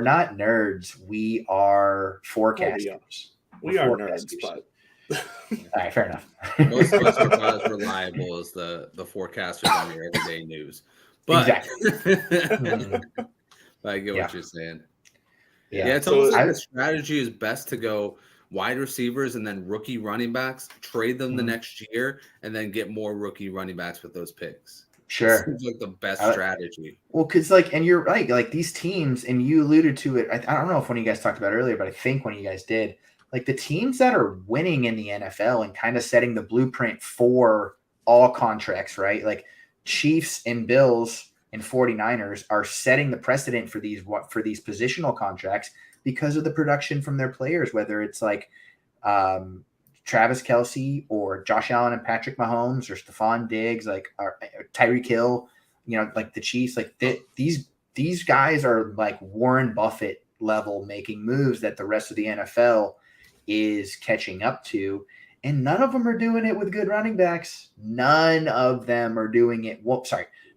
S2: not nerds. We are forecasters.
S1: We are nerds, but
S2: all right, fair enough.
S3: Most of us are not as reliable as the forecasters on your everyday news. But
S2: exactly.
S3: But I get what you're saying.
S2: Yeah,
S3: it's almost like the strategy is best to go wide receivers and then rookie running backs, trade them the next year, and then get more rookie running backs with those picks.
S2: Sure.
S3: It seems like the best strategy.
S2: Well, because like, and you're right, like these teams, and you alluded to it. I don't know if one of you guys talked about it earlier, but I think one of you guys did. Like, the teams that are winning in the NFL and kind of setting the blueprint for all contracts, right? Like, Chiefs and Bills and 49ers are setting the precedent for these positional contracts because of the production from their players, whether it's like Travis Kelce or Josh Allen and Patrick Mahomes or Stephon Diggs, like or Tyreek Hill, like the Chiefs, like these guys are like Warren Buffett level making moves that the rest of the NFL is catching up to. And none of them are doing it with good running backs. None of them are doing it.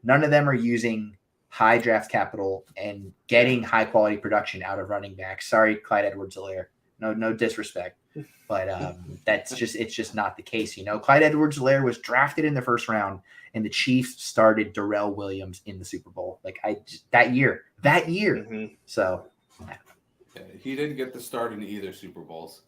S2: None of them are using high draft capital and getting high quality production out of running backs. Sorry, Clyde Edwards-Helaire. No disrespect, but it's just not the case. Clyde Edwards-Helaire was drafted in the first round, and the Chiefs started Darrell Williams in the Super Bowl. That year. Mm-hmm. So
S3: he didn't get the start in either Super Bowls.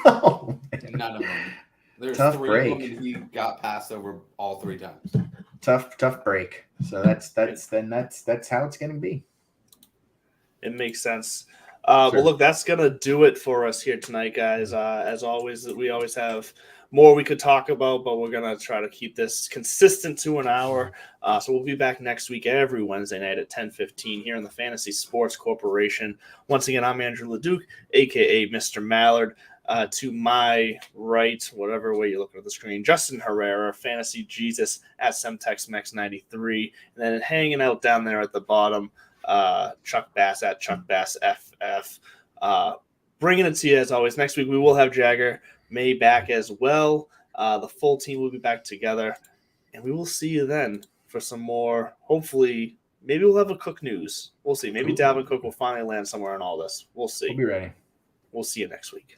S2: Oh,
S3: none of them. There's
S2: Tough
S3: 3
S2: break.
S3: of them, and he got passed over all 3 times.
S2: Tough break. So that's how it's going to be.
S1: It makes sense.
S2: Sure.
S1: Well, look, that's going to do it for us here tonight, guys. As always, we always have more we could talk about, but we're going to try to keep this consistent to an hour. So we'll be back next week every Wednesday night at 10:15 here in the Fantasy Sports Corporation. Once again, I'm Andrew LeDuc, a.k.a. Mr. Mallard. To my right, whatever way you're looking at the screen, Justin Herrera, Fantasy Jesus at SemTexMex93. And then hanging out down there at the bottom, Chuck Bass at Chuck Bass FF. Bringing it to you as always. Next week we will have Jagger May back as well. The full team will be back together, and we will see you then for some more. Hopefully, maybe we'll have a Cook news. We'll see. Maybe Dalvin Cook will finally land somewhere in all this. We'll see.
S2: We'll be ready.
S1: We'll see you next week.